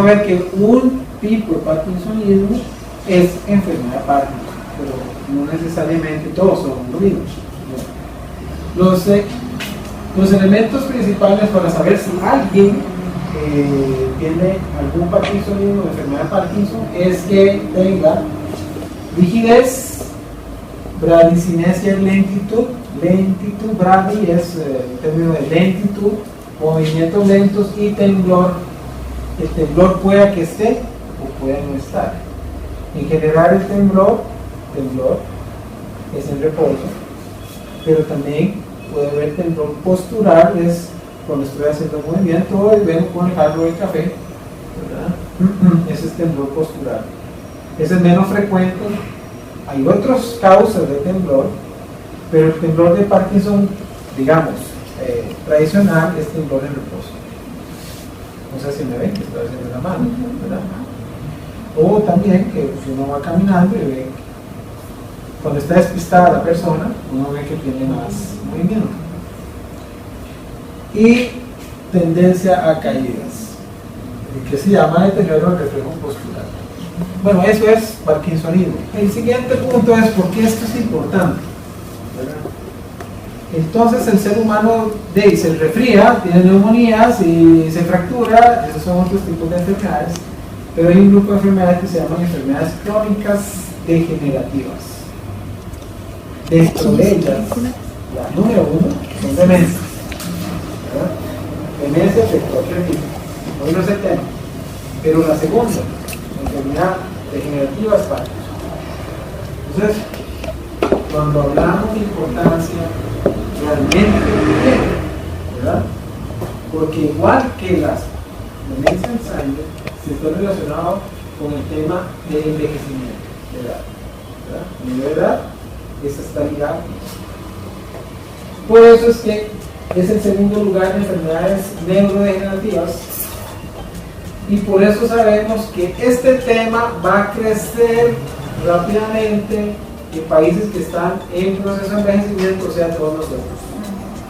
a ver que un tipo de parkinsonismo es enfermedad de Parkinson, pero no necesariamente todos son ruidos. Los elementos principales para saber si alguien tiene algún parkinsonismo o enfermedad de Parkinson es que tenga rigidez, bradicinesia y lentitud. Brady es el término de lentitud, movimientos lentos y temblor. El temblor pueda que esté o pueda no estar. En general el temblor es en reposo, pero también puede haber temblor postural, es cuando estoy haciendo movimiento y vengo con el jarro de café, ¿verdad? Ese es temblor postural. Ese es menos frecuente. Hay otras causas de temblor, pero el temblor de Parkinson, digamos, tradicional, es temblor en reposo. No sé si me ven que estoy haciendo la mano, ¿verdad? O también que si uno va caminando y ve, cuando está despistada la persona, uno ve que tiene más movimiento. Y tendencia a caídas, que se llama deterioro del reflejo postural. Bueno, eso es parkinsonismo. El siguiente punto es por qué esto es importante, ¿verdad? Entonces el ser humano se resfría, tiene neumonías y se fractura, esos son otros tipos de enfermedades, pero hay un grupo de enfermedades que se llaman enfermedades crónicas degenerativas. Dentro de ellas, la número 1 son demencias. Demencia afectó hoy no se tiene, pero la segunda enfermedad degenerativa es Parkinson. Entonces, cuando hablamos de importancia realmente, ¿verdad? Porque igual que las demencias en sangre, se está relacionado con el tema de envejecimiento de edad, ¿verdad? A nivel de edad, esa está ligada. Por eso es que es el segundo lugar de enfermedades neurodegenerativas y por eso sabemos que este tema va a crecer rápidamente en países que están en proceso de envejecimiento, o sea, todos nosotros,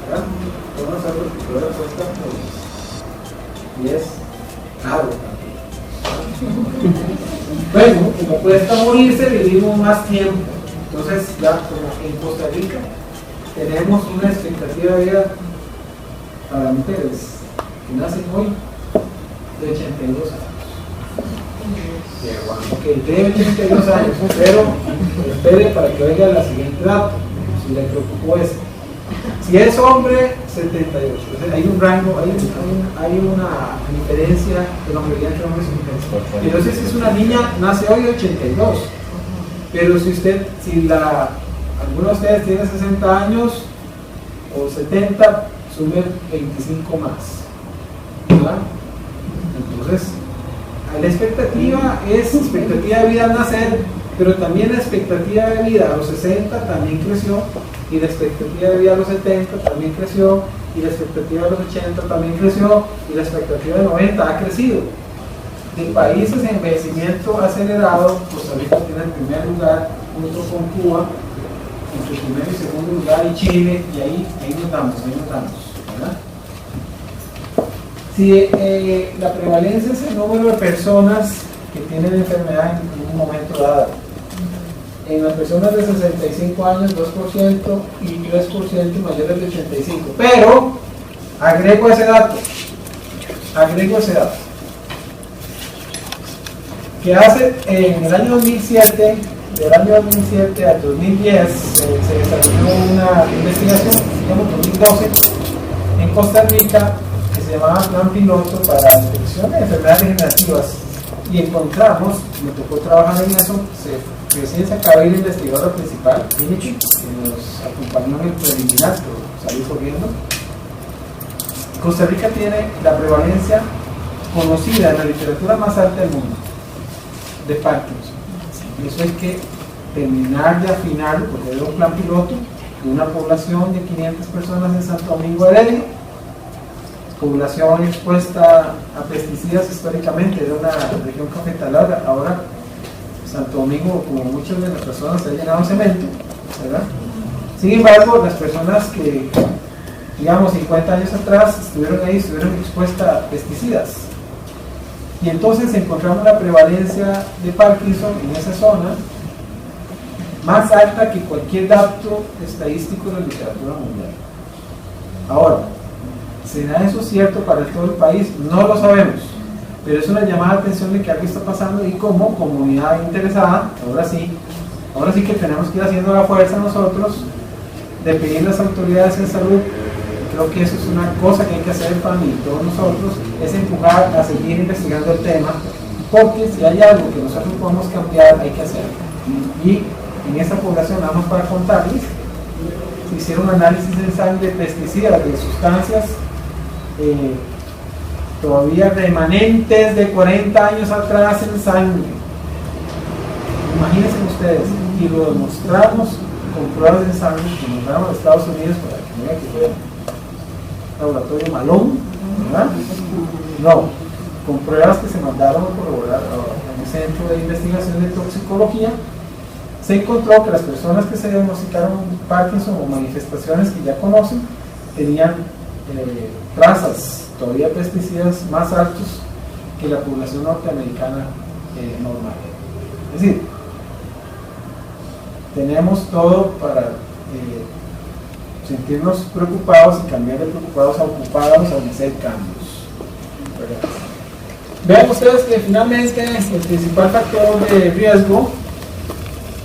¿verdad? Todos nosotros, que toda la cuesta y es caro también. Bueno, como cuesta morirse, vivimos más tiempo. Entonces, ya como en Costa Rica tenemos una expectativa de vida para mujeres que nacen hoy de 82 años. Ok, de 82 años, pero espere para que oiga la siguiente dato, si le preocupó eso. Si es hombre, 78. Entonces, hay un rango, hay una diferencia de la mayoría entre hombres y mujeres. Entonces, si es una niña, nace hoy de 82. Pero si alguno de ustedes tiene 60 años o 70, sume 25 más, ¿verdad? Entonces, la expectativa es expectativa de vida al nacer, pero también la expectativa de vida a los 60 también creció, y la expectativa de vida a los 70 también creció, y la expectativa de los 80 también creció, y la expectativa de 90 ha crecido. De países en envejecimiento acelerado, Costa Rica tiene el primer lugar, junto con Cuba, entre primer y segundo lugar, y Chile, y ahí notamos, ¿verdad? Si la prevalencia es el número de personas que tienen enfermedad en un momento dado. En las personas de 65 años, 2% y 3% mayores de 85. Pero, agrego ese dato. Que hace en el año 2007, del año 2007 al 2010, se desarrolló una investigación, digamos 2012, en Costa Rica, que se llamaba Plan Piloto para la detección de enfermedades degenerativas. Y encontramos, me tocó trabajar en eso, recién se acaba de ir el investigador principal, Minichi, que nos acompañó en el preliminar, pero salió corriendo. Costa Rica tiene la prevalencia conocida en la literatura más alta del mundo de Parkinson. Eso hay que terminar de afinarlo, porque era un plan piloto de una población de 500 personas en Santo Domingo de Heredia, población expuesta a pesticidas históricamente, de una región cafetalera. Ahora Santo Domingo, como muchas de las personas, se ha llenado de cemento, ¿verdad? Sin embargo, las personas que, digamos, 50 años atrás estuvieron expuestas a pesticidas. Y entonces encontramos la prevalencia de Parkinson en esa zona más alta que cualquier dato estadístico de la literatura mundial. Ahora, ¿será eso cierto para todo el país? No lo sabemos, pero es una llamada de atención de que algo está pasando y como comunidad interesada, ahora sí que tenemos que ir haciendo la fuerza nosotros de pedir a las autoridades en salud. Creo que eso es una cosa que hay que hacer para mí, todos nosotros, es empujar a seguir investigando el tema, porque si hay algo que nosotros podemos cambiar, hay que hacerlo. Y en esta población, nada más para contarles, se hicieron análisis de sangre de pesticidas, de sustancias todavía remanentes de 40 años atrás en sangre. Imagínense ustedes, y lo demostramos con pruebas de sangre que nos mandaron a Estados Unidos para que no vea que fue laboratorio malón, ¿verdad? No, con pruebas que se mandaron a corroborar en el Centro de Investigación de Toxicología, se encontró que las personas que se diagnosticaron Parkinson o manifestaciones que ya conocen tenían trazas todavía pesticidas más altos que la población norteamericana normal. Es decir, tenemos todo para sentirnos preocupados y cambiar de preocupados a ocupados a hacer cambios. ¿Verdad? Vean ustedes que finalmente el principal factor de riesgo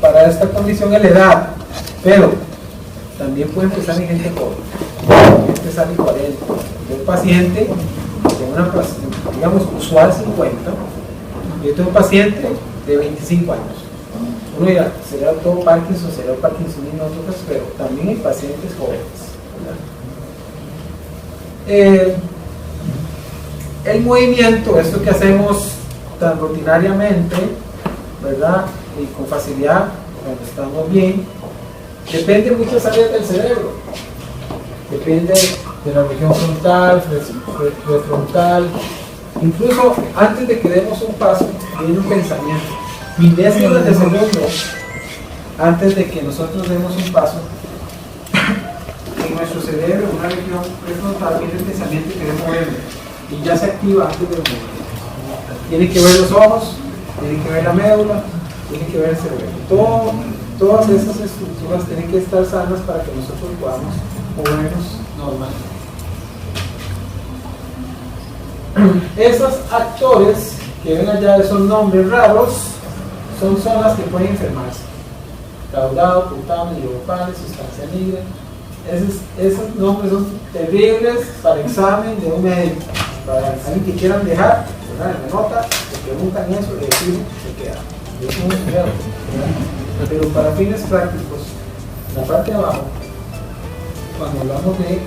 para esta condición es la edad, pero también puede empezar en gente joven, empezar en 40. Un paciente de una, digamos, usual 50, yo tengo un paciente de 25 años. Uno dirá, será todo Parkinson, será Parkinson y nosotros, pero también hay pacientes jóvenes, ¿verdad? El movimiento, esto que hacemos tan rutinariamente, ¿verdad? Y con facilidad, cuando estamos bien, depende de muchas áreas del cerebro. Depende de la región frontal, prefrontal. Incluso antes de que demos un paso, viene un pensamiento. Milésimas de segundo antes de que nosotros demos un paso, en nuestro cerebro, una región prefrontal, viene el pensamiento que debe moverme y ya se activa antes de mover. Tiene que ver los ojos, tiene que ver la médula, tiene que ver el cerebro. Todas esas estructuras tienen que estar sanas para que nosotros podamos movernos normalmente. Esos actores que ven allá, esos nombres raros, son zonas que pueden enfermarse. Caudado, putano, hidropales, sustancia negra. Esos nombres son terribles para examen de un médico. Para alguien que quieran dejar, ¿verdad? En la nota, se preguntan eso y deciden se queda. Eso no es cuidado, ¿verdad? Pero para fines prácticos, la parte de abajo, cuando hablamos de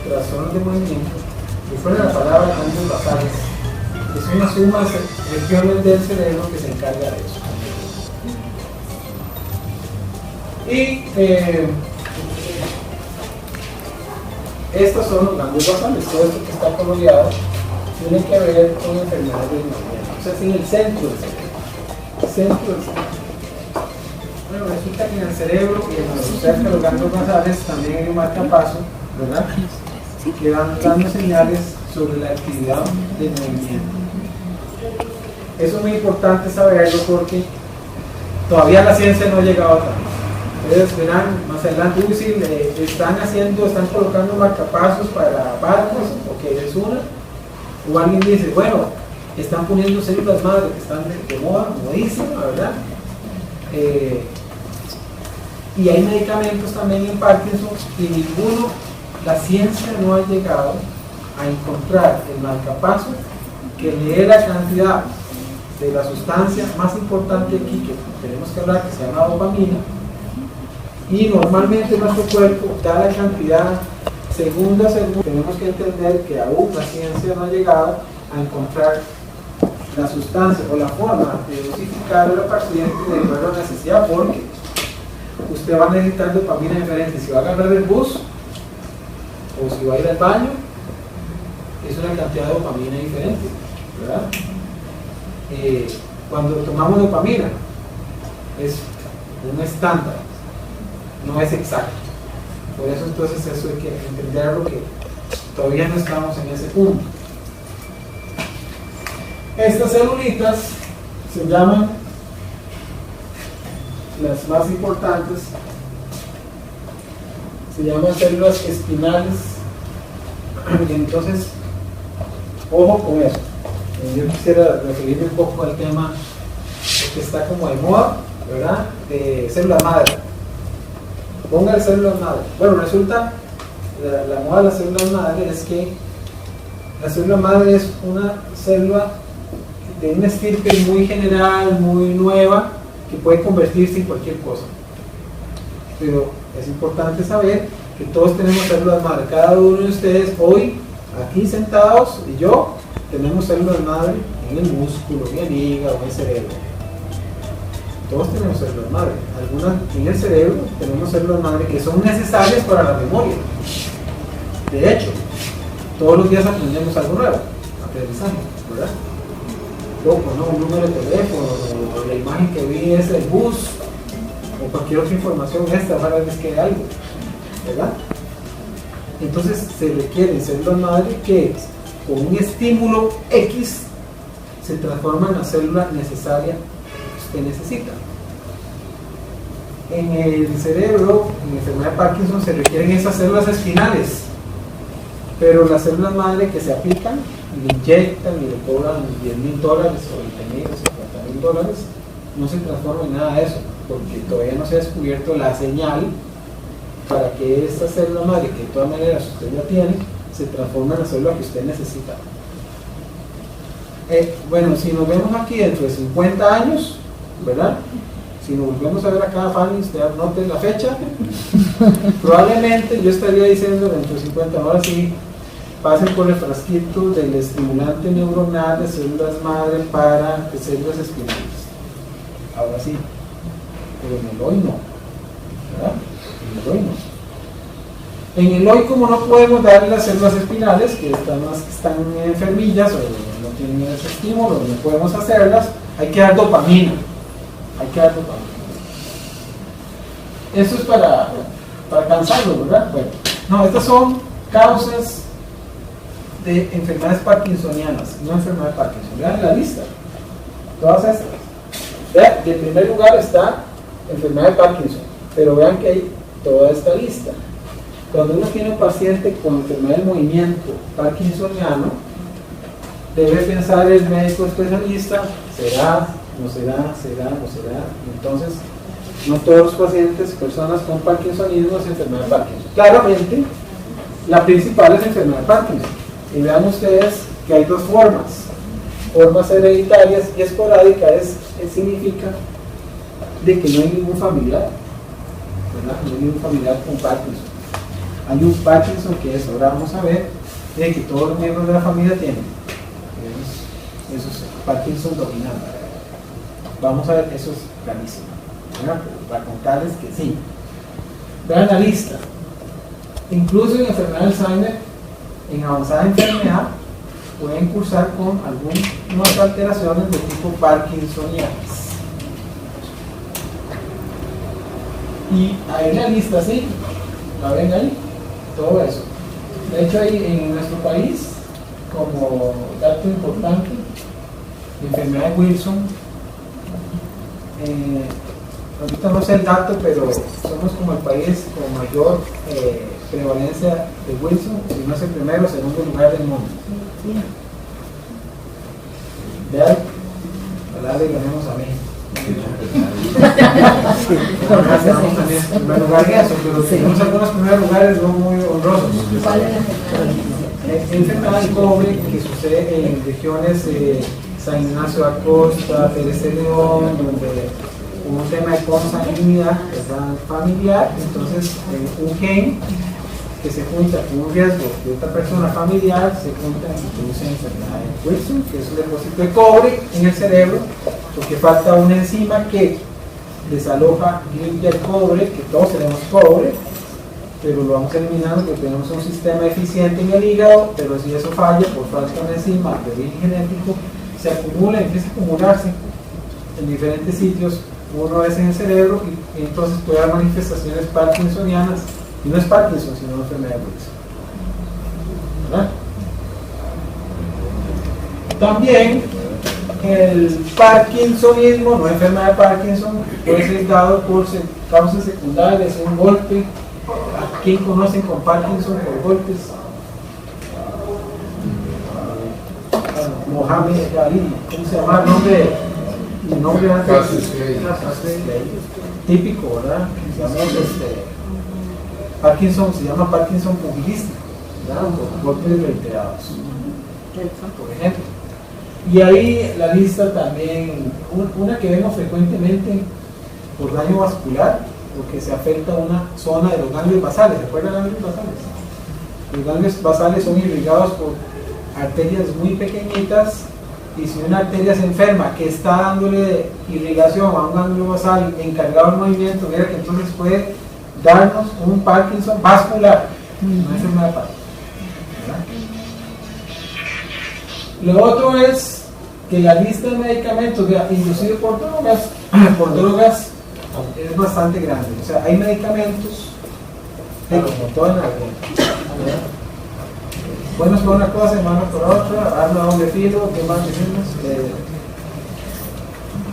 trastornos de movimiento, que fuera la palabra cambios basales, es una suma de regiones del cerebro que se encarga de eso. Y estos son los ganglios basales, todo esto que está coloreado tiene que ver con enfermedades del movimiento. O sea, es en el centro del cerebro. Bueno, resulta que en el cerebro y cerca de los ganglios basales también hay un marcapaso, ¿verdad? Que van dando señales sobre la actividad del movimiento. Eso es muy importante saberlo porque todavía la ciencia no ha llegado a tanto. Ustedes verán más adelante, están colocando marcapasos para barcos, porque es una, o alguien dice, bueno, están poniendo células madre que están de moda, modísima, ¿verdad? Y hay medicamentos también en Parkinson y ninguno, la ciencia no ha llegado a encontrar el marcapaso que le dé la cantidad de la sustancia más importante aquí que tenemos que hablar, que se llama dopamina. Y normalmente nuestro cuerpo da la cantidad segunda a segunda. Tenemos que entender que aún la ciencia no ha llegado a encontrar la sustancia o la forma de dosificar al paciente de acuerdo a la necesidad, porque usted va a necesitar dopamina diferente. Si va a agarrar el bus o si va a ir al baño, es una cantidad de dopamina diferente, ¿verdad? Cuando tomamos dopamina es un estándar, no es exacto. Por eso entonces eso hay que entenderlo, que todavía no estamos en ese punto. Estas celulitas se llaman, las más importantes, se llaman células espinales. Entonces, ojo con eso. Yo quisiera referirme un poco al tema que está como de moda, ¿verdad? De células madre. Ponga células madre. Bueno, resulta, la moda de las células madre es que la célula madre es una célula de una estirpe muy general, muy nueva, que puede convertirse en cualquier cosa. Pero es importante saber que todos tenemos células madre. Cada uno de ustedes hoy, aquí sentados, y yo, tenemos células madre en el músculo, en el hígado, en el cerebro. Todos tenemos células madre. Algunas en el cerebro tenemos células madre que son necesarias para la memoria. De hecho, todos los días aprendemos algo nuevo, aprendizaje, ¿verdad? Loco, ¿no? Un número de teléfono, o la imagen que vi es el bus, o cualquier otra información extra, rara vez que hay algo, ¿verdad? Entonces se requieren células madre que con un estímulo X se transforma en la célula necesaria que usted necesita. En el cerebro, en la enfermedad de Parkinson, se requieren esas células espinales, pero las células madre que se aplican, le inyectan y le cobran $10,000 o $20,000 o $50,000, no se transforma en nada de eso, porque todavía no se ha descubierto la señal para que esta célula madre, que de todas maneras usted ya tiene, se transforma en la célula que usted necesita. Bueno, si nos vemos aquí dentro de 50 años, ¿verdad? Si nos volvemos a ver acá, Fanny, usted anote la fecha, probablemente yo estaría diciendo dentro de 50, ahora sí, pasen por el frasquito del estimulante neuronal de células madre para células espinales. Ahora sí, pero en el hoy no, ¿verdad? En el hoy no. En el hoy, como no podemos darle las células espinales, que están enfermillas o no tienen ese estímulo, no podemos hacerlas, hay que dar dopamina. Hay que dar dopamina. Eso es para cansarlo, ¿verdad? Bueno, no, estas son causas de enfermedades parkinsonianas, no enfermedad de Parkinson. Vean la lista, todas estas. Vean, en primer lugar está enfermedad de Parkinson, pero vean que hay toda esta lista. Cuando uno tiene un paciente con enfermedad del movimiento parkinsoniano, debe pensar el médico especialista, será, no será, será, no será. Entonces, no todos los pacientes, personas con parkinsonismo es enfermedad de Parkinson. Claramente, la principal es enfermedad de Parkinson. Y vean ustedes que hay dos formas hereditarias y esporádicas, significa de que no hay ningún familiar, ¿verdad? No hay ningún familiar con Parkinson. Hay un Parkinson que es, ahora vamos a ver, de que todos los miembros de la familia tienen. Eso es Parkinson dominante. Vamos a ver, eso es clarísimo, ¿verdad? Para contarles que sí. Vean la lista. Incluso en enfermedad de Alzheimer, en avanzada enfermedad, pueden cursar con algunas alteraciones de tipo parkinsonianas. Y ahí la lista, ¿sí? ¿La ven ahí? Todo eso. De hecho, ahí en nuestro país, como dato importante, la enfermedad de Wilson, ahorita no sé el dato, pero somos como el país con mayor prevalencia de Wilson, si no es el primero o segundo lugar del mundo. Vean, ojalá le ganemos a México. Estamos también en primer lugar en eso, pero tenemos algunos primeros lugares no muy honrosos. Enfermedad de cobre que sucede en regiones San Ignacio de Acosta, Pérez de León, donde un tema de consanguinidad familiar, entonces un gen que se junta con un riesgo de otra persona familiar se junta y produce enfermedad de Wilson, que es un depósito de cobre en el cerebro, porque falta una enzima que desaloja el cobre, que todos tenemos cobre, pero lo vamos eliminando porque tenemos un sistema eficiente en el hígado, pero si eso falla por falta de una enzima de origen genético, se acumula, empieza a acumularse en diferentes sitios, uno es en el cerebro y entonces puede haber manifestaciones parkinsonianas, y no es Parkinson, sino una enfermedad de Wilson, ¿verdad? También El parkinsonismo, no enfermedad de Parkinson, puede ser dado por causas secundarias, un golpe. ¿A quién conocen con Parkinson por golpes? Mohamed Ali, ¿cómo se llama el nombre antes? Típico, ¿verdad? Parkinson se llama Parkinson pugilístico, ¿verdad? Por golpes reiterados, por ejemplo. Y ahí la lista también, una que vemos frecuentemente por daño vascular, porque se afecta una zona de los ganglios basales. ¿Se acuerdan de los ganglios basales? Los ganglios basales son irrigados por arterias muy pequeñitas, y si una arteria se enferma que está dándole irrigación a un ganglio basal encargado del movimiento, mira que entonces puede darnos un Parkinson vascular, una enfermedad de Parkinson. Lo otro es que la lista de medicamentos inducidos por drogas es bastante grande. O sea, hay medicamentos como todo en la vida, buenos por una cosa y malos por otra, arma doble filo. ¿Qué más decimos?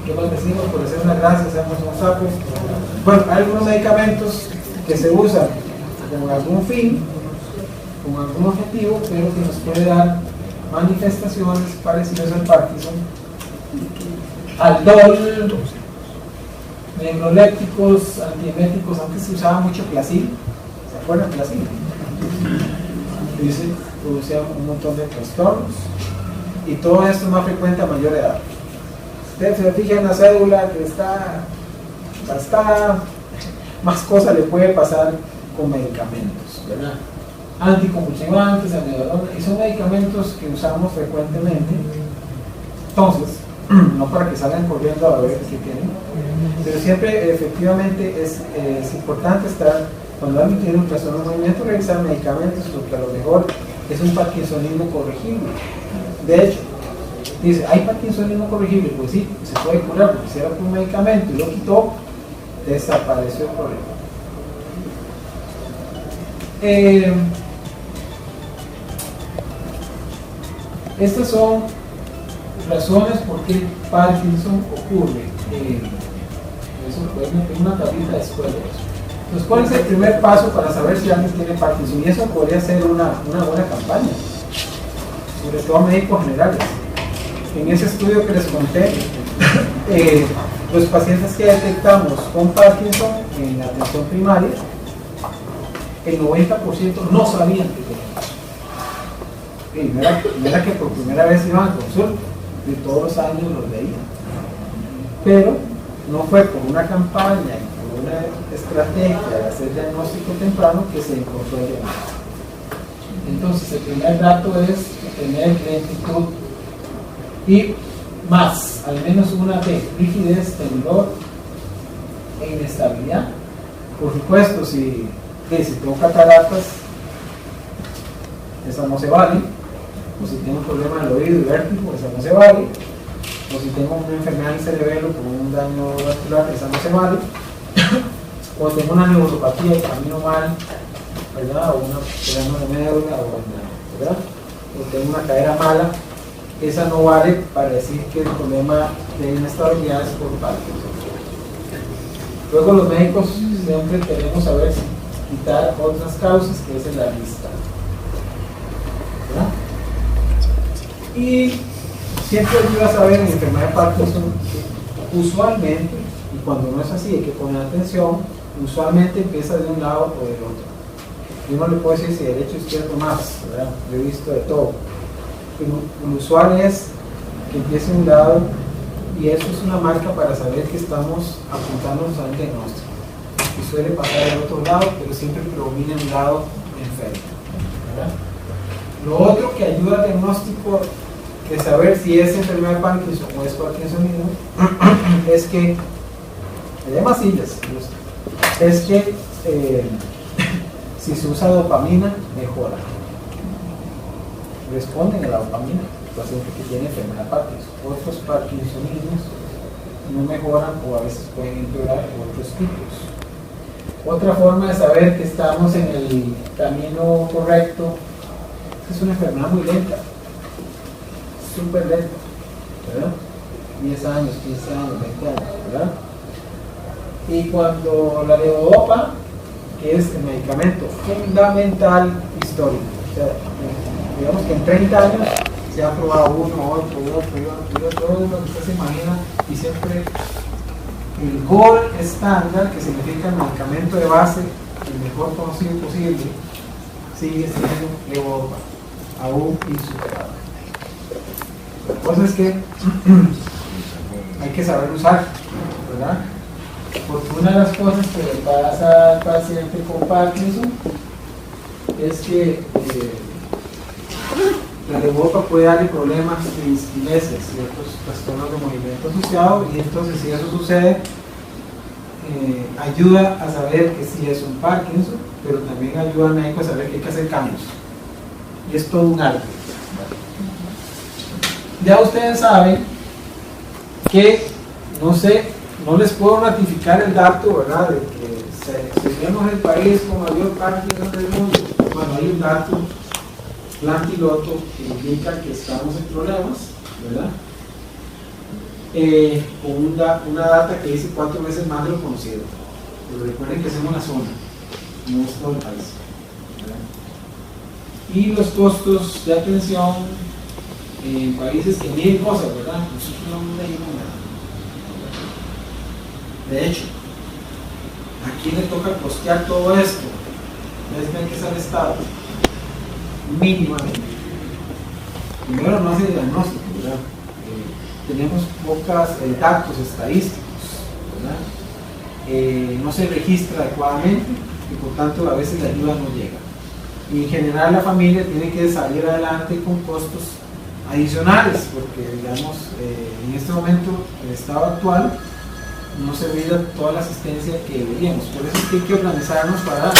¿Qué más decimos? Por hacer una gracia, hacemos un saco. Bueno, hay algunos medicamentos que se usan con algún fin, con algún objetivo, pero que nos puede dar manifestaciones parecidas al Parkinson. Aldol, neurolépticos, antieméticos. Antes se usaba mucho Placil, ¿se acuerdan de Placil? Producía un montón de trastornos, y todo esto es más frecuente a mayor edad. Usted se fija en la cédula que está gastada, más cosas le puede pasar con medicamentos, ¿verdad? Anticonvulsivantes, amiodarona, y son medicamentos que usamos frecuentemente. Entonces, no para que salgan corriendo a ver qué tienen, pero siempre efectivamente es importante estar, cuando alguien tiene un trastorno de movimiento, revisar medicamentos, porque a lo mejor es un parkinsonismo corregible. De hecho, dice, ¿hay parkinsonismo corregible? Pues sí, se puede curar, porque si era por un medicamento y lo quitó, desapareció el problema. Estas son razones por qué Parkinson ocurre. Eso es una tablita de escuela. Entonces, ¿cuál es el primer paso para saber si alguien tiene Parkinson? Y eso podría ser una buena campaña, sobre todo a médicos generales. En ese estudio que les conté, los pacientes que detectamos con Parkinson en la atención primaria, el 90% no sabían que tenían. No era que por primera vez iban a consulta, de todos los años los veían. Pero no fue por una campaña y por una estrategia de hacer diagnóstico temprano que se encontró el diagnóstico. Entonces, el primer dato es tener lentitud y más, al menos una de rigidez, temblor e inestabilidad. Por supuesto, si tengo cataratas, esa no se vale. O si tengo un problema en el oído y vértigo, esa no se vale. O si tengo una enfermedad del cerebelo con un daño vascular, esa no se vale. O tengo una neuropatía y camino mal, ¿verdad? O un problema de médula, ¿verdad? O tengo una cadera mala, esa no vale para decir que el problema de inestabilidad es por Parkinson. Luego los médicos siempre queremos saber si quitar otras causas, que es en la lista, ¿verdad? Y siempre ayuda a saber en la enfermedad de Parkinson, usualmente, y cuando no es así hay que poner atención, usualmente empieza de un lado o del otro. Yo no le puedo decir si derecho o izquierdo más, ¿verdad? Yo he visto de todo. Pero lo usual es que empiece de un lado, y eso es una marca para saber que estamos apuntándonos a un diagnóstico. Y suele pasar del otro lado, pero siempre predomina un lado enfermo, ¿verdad? Lo otro que ayuda al diagnóstico de saber si es enfermedad de Parkinson o es Parkinsonismo es que, hay más sillas, es que si se usa dopamina, mejora. Responden a la dopamina, el paciente que tiene enfermedad de Parkinson. Otros Parkinsonismos no mejoran o a veces pueden empeorar otros tipos. Otra forma de saber que estamos en el camino correcto es una enfermedad muy lenta, súper lenta, ¿verdad? 10 años, 15 años, 20 años, ¿verdad? Y cuando la levodopa, que es el medicamento fundamental histórico, o sea, digamos que en 30 años se ha probado uno, otro, todo lo que usted se imagina, y siempre el gold estándar, que significa el medicamento de base, el mejor conocido posible, sigue siendo levodopa, aún insuperable. La cosa es que hay que saber usar, ¿verdad? Porque una de las cosas que le pasa al paciente con Parkinson es que la levodopa puede darle problemas de disquinesia, ciertos trastornos de movimiento asociados, y entonces si eso sucede, ayuda a saber que sí es un Parkinson, pero también ayuda al médico a saber que hay que hacer cambios. Y es todo un arte. Ya ustedes saben que, no sé, no les puedo ratificar el dato, ¿verdad?, de que seríamos el país con mayor Parkinson del mundo. Bueno, hay un dato plantiloto que indica que estamos en problemas, ¿verdad? Con una data que dice 4 veces más de lo conocido. Pero recuerden que es en una zona, no es todo el país, ¿verdad? Y los costos de atención en países que miden cosas, ¿verdad? Nosotros no medimos nada. De hecho, ¿a quién le toca costear todo esto? ¿Ustedes ven que es al Estado? Mínimamente. Primero no hace diagnóstico, ¿verdad? Tenemos pocos datos estadísticos, ¿verdad? No se registra adecuadamente y por tanto a veces la ayuda no llega. Y en general la familia tiene que salir adelante con costos adicionales, porque digamos, en este momento, el estado actual, no se brinda toda la asistencia que deberíamos. Por eso es que hay que organizarnos para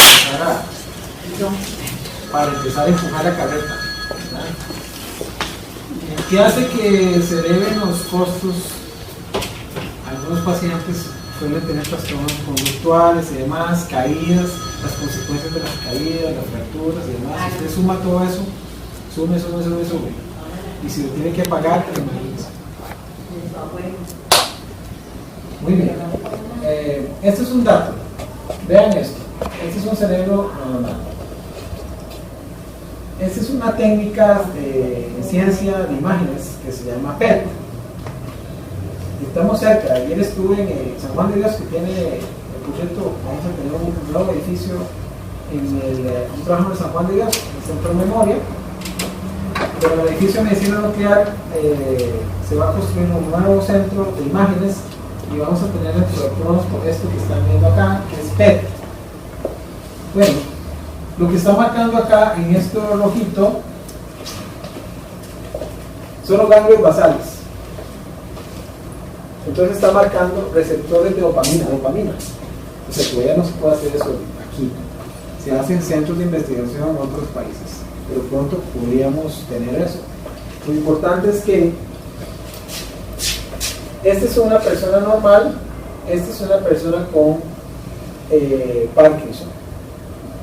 empezar a empujar la carreta, ¿verdad? ¿Qué hace que se eleven los costos? Algunos pacientes suelen tener trastornos conductuales y demás, caídas, las consecuencias de las caídas, las fracturas y demás. Si usted suma todo eso, sube. Y si lo tiene que pagar, imagínense. Muy bien. Este es un dato. Vean esto. Este es un cerebro normal. Esta es una técnica de ciencia de imágenes que se llama PET. Estamos cerca. Ayer estuve en San Juan de Dios, que tiene, por cierto, vamos a tener un nuevo edificio en un trabajo de San Juan de Dios, el Centro de Memoria. Pero en el edificio de medicina nuclear se va a construir un nuevo centro de imágenes y vamos a tener electrodos por esto que están viendo acá, que es PET. Bueno, lo que está marcando acá en este rojito son los ganglios basales. Entonces está marcando receptores de dopamina. O sea, todavía no se puede hacer eso aquí. Se hace en centros de investigación en otros países, pero pronto podríamos tener eso. Lo importante es que esta es una persona normal, esta es una persona con Parkinson,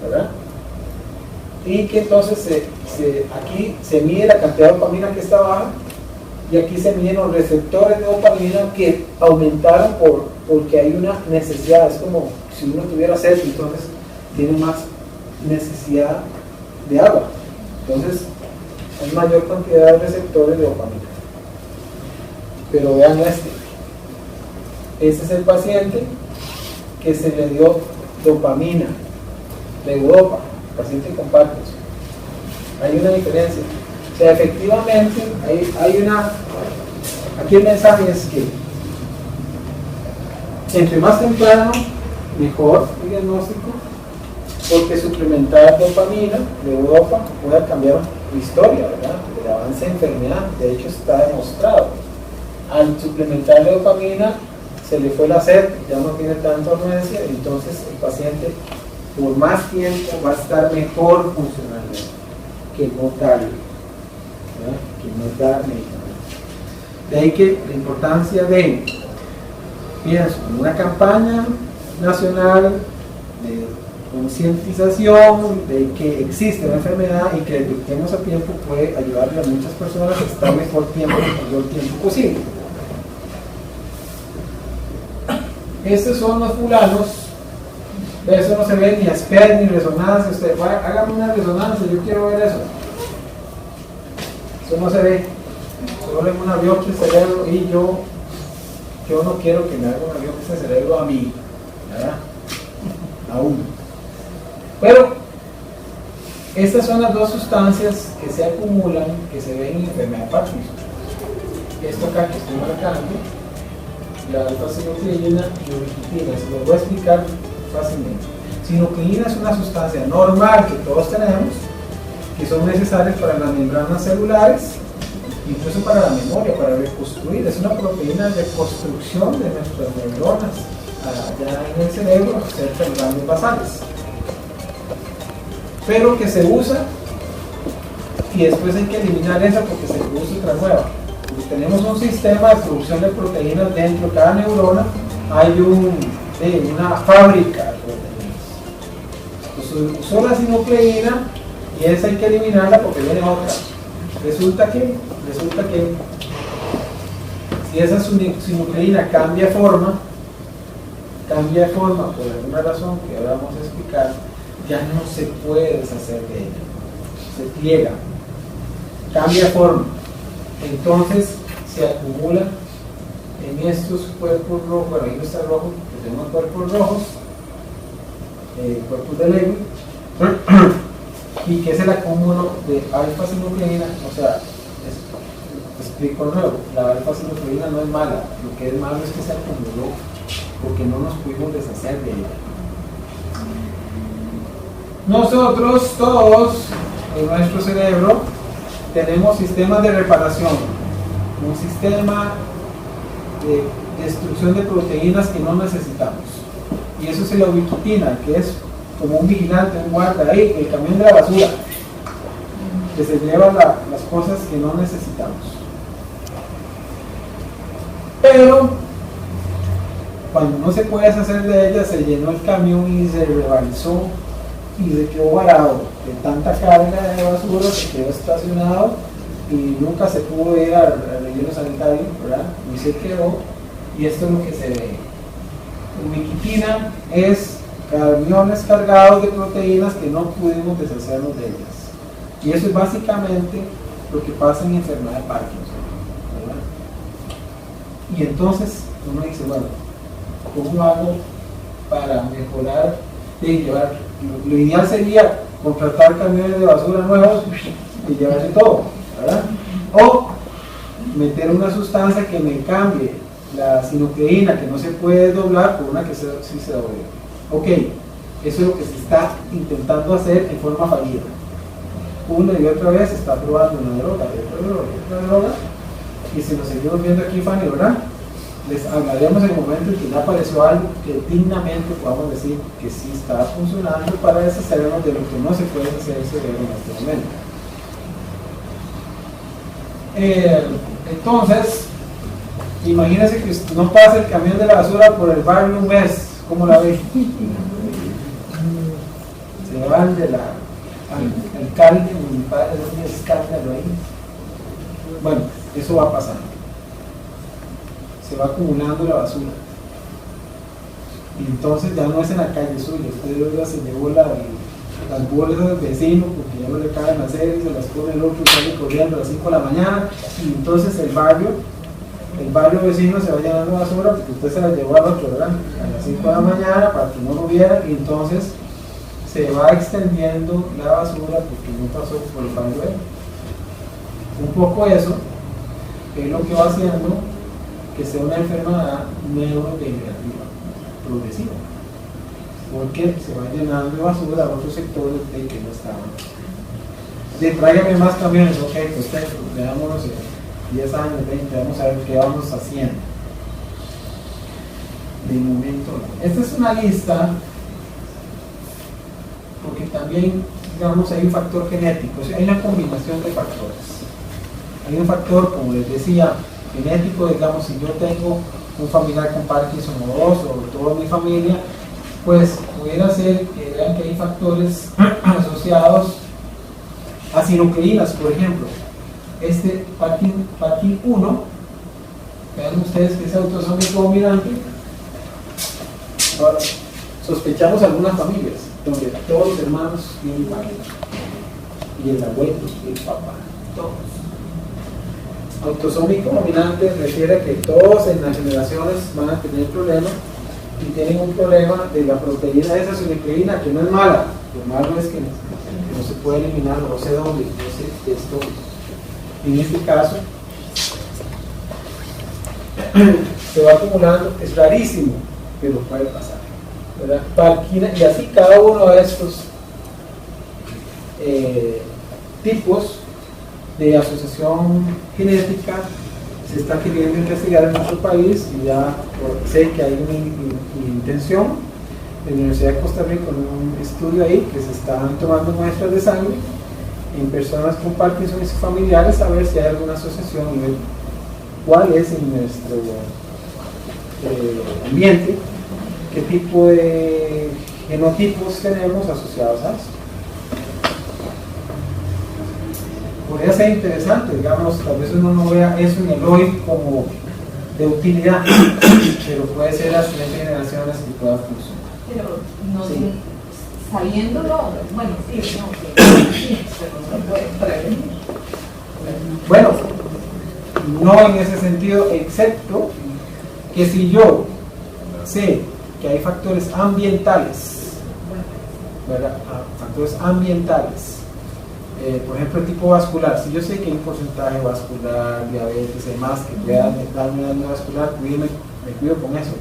¿verdad? Y que entonces aquí se mide la cantidad de dopamina que está baja y aquí se miden los receptores de dopamina que aumentaron porque hay una necesidad. Es como si uno tuviera sed, entonces tiene más necesidad de agua, entonces hay mayor cantidad de receptores de dopamina. Pero vean este es el paciente que se le dio dopamina, levodopa, paciente con Parkinson. Hay una diferencia. O sea, efectivamente hay una. Aquí el mensaje es que entre más temprano, mejor el diagnóstico, porque suplementar dopamina, levodopa, puede cambiar la historia, ¿verdad? El avance de enfermedad, de hecho está demostrado. Al suplementar la dopamina, se le fue la sed, ya no tiene tanta anuencia, entonces el paciente por más tiempo va a estar mejor funcionando que no darle, ¿verdad? Que no dar medicamentos. De ahí que la importancia de, pienso, una campaña nacional de concientización de que existe una enfermedad y que detectemos a tiempo puede ayudarle a muchas personas a estar mejor tiempo, el mayor tiempo posible. estos son los fulanos. Eso no se ve ni a SPECT ni resonancia. Usted, hágame una resonancia, yo quiero ver eso. Eso no se ve. Solo en una biopsia de cerebro, y yo no quiero que me haga una biopsia de cerebro a mí, ¿verdad? Aún. Pero estas son las dos sustancias que se acumulan, que se ven en la enfermedad de Parkinson. Esto acá que estoy marcando, la alfa-sinucleína y ubiquitina, se lo voy a explicar fácilmente. Sinucleína es una sustancia normal que todos tenemos, que son necesarias para las membranas celulares, incluso para la memoria, para reconstruir. Es una proteína de reconstrucción de nuestras neuronas allá en el cerebro, cerca de los ganglios basales, pero que se usa y después hay que eliminar esa porque se produce otra nueva. Pues tenemos un sistema de producción de proteínas dentro de cada neurona, hay una fábrica de proteínas. Entonces usó la sinucleína y esa hay que eliminarla porque viene otra. Resulta que si esa sinucleína cambia forma por alguna razón que ahora vamos a explicar, ya no se puede deshacer de ella, se pliega, cambia forma, entonces se acumula en estos cuerpos rojos. Bueno, ahí no está rojo, que tenemos cuerpos rojos, cuerpos de Lewy, y que es el acúmulo de alfa-sinucleína. O sea, explico de nuevo, la alfa-sinucleína no es mala, lo que es malo es que se acumuló porque no nos pudimos deshacer de ella. Nosotros todos en nuestro cerebro tenemos sistemas de reparación, un sistema de destrucción de proteínas que no necesitamos, y eso es la ubiquitina, que es como un vigilante, un guarda ahí, el camión de la basura, que se lleva las cosas que no necesitamos. Pero cuando no se puede deshacer de ella, se llenó el camión y se rebalsó y se quedó varado de tanta carga de basura, se quedó estacionado y nunca se pudo ir al relleno sanitario, ¿verdad? Y se quedó, y esto es lo que se ve. Ubiquitina es camiones cargados de proteínas que no pudimos deshacernos de ellas, y eso es básicamente lo que pasa en enfermedad de Parkinson, ¿verdad? Y entonces uno dice, bueno, ¿cómo hago para mejorar y llevar? Lo ideal sería contratar camiones de basura nuevos y llevarse todo, ¿verdad? O meter una sustancia que me cambie la sinucleína, que no se puede doblar, por una que sí se doble. Ok, eso es lo que se está intentando hacer en forma fallida. Una y otra vez se está probando una droga, otra droga, y si lo seguimos viendo aquí, Fanny, ¿verdad? Les hablaremos en el momento en que ya apareció algo que dignamente podamos decir que sí está funcionando para deshacernos de lo que no se puede deshacer el cerebro en este momento. Entonces, imagínense que no pasa el camión de la basura por el barrio un mes, ¿cómo la ve? Se van de al alcalde municipal de un escándalo ahí. Bueno, eso va pasando. Se va acumulando la basura, y entonces ya no es en la calle suya. Usted se llevó las bolsas del vecino porque ya no le caben hacer y se las pone el otro, sale corriendo a las 5 de la mañana, y entonces el barrio vecino se va llenando de basura porque usted se la llevó al otro, ¿verdad? A las 5 de la mañana para que no lo viera, y entonces se va extendiendo la basura porque no pasó por el barrio. Un poco eso es lo que va haciendo que sea una enfermedad neurodegenerativa progresiva, porque se va llenando de basura a otros sectores de que no estaban. Tráigame más camiones, ok, perfecto, veámonos en 10 años, 20, vamos a ver qué vamos haciendo. De momento no. Esta es una lista, porque también, digamos, hay un factor genético, o sea, hay una combinación de factores. Hay un factor, como les decía, genético, digamos, si yo tengo un familiar con Parkinson o dos, o toda mi familia, pues pudiera ser que vean que hay factores asociados a sinucleínas, por ejemplo. Este Parkin 1, vean ustedes que es autosómico dominante, Ahora, sospechamos algunas familias donde todos los hermanos tienen Parkinson, y el abuelo y el papá, todos. Autosómico dominante refiere a que todos en las generaciones van a tener problemas y tienen un problema de la proteína de esa sunicleína, que no es mala, lo malo es que no se puede eliminar, o se doble, esto. En este caso se va acumulando, es rarísimo, pero puede pasar, ¿verdad? Parkinson, y así cada uno de estos tipos de asociación genética se está queriendo investigar en nuestro país, y ya sé que hay una intención de la Universidad de Costa Rica con un estudio ahí que se están tomando muestras de sangre en personas con Parkinson y sus familiares, a ver si hay alguna asociación y ver cuál es en nuestro ambiente, qué tipo de genotipos tenemos asociados a eso. Podría ser interesante, digamos, tal vez uno no vea eso en el hoy como de utilidad, pero puede ser las siguientes generaciones que pueda funcionar. Pero no, sí, sabiéndolo, bueno, sí, no, sí, pero no se puede prevenir. Bueno, no en ese sentido, excepto que si yo sé que hay factores ambientales, ¿verdad? Factores ambientales, por ejemplo, el tipo vascular, si yo sé que hay un porcentaje vascular, diabetes y demás que pueda darme daño vascular, me cuido con eso.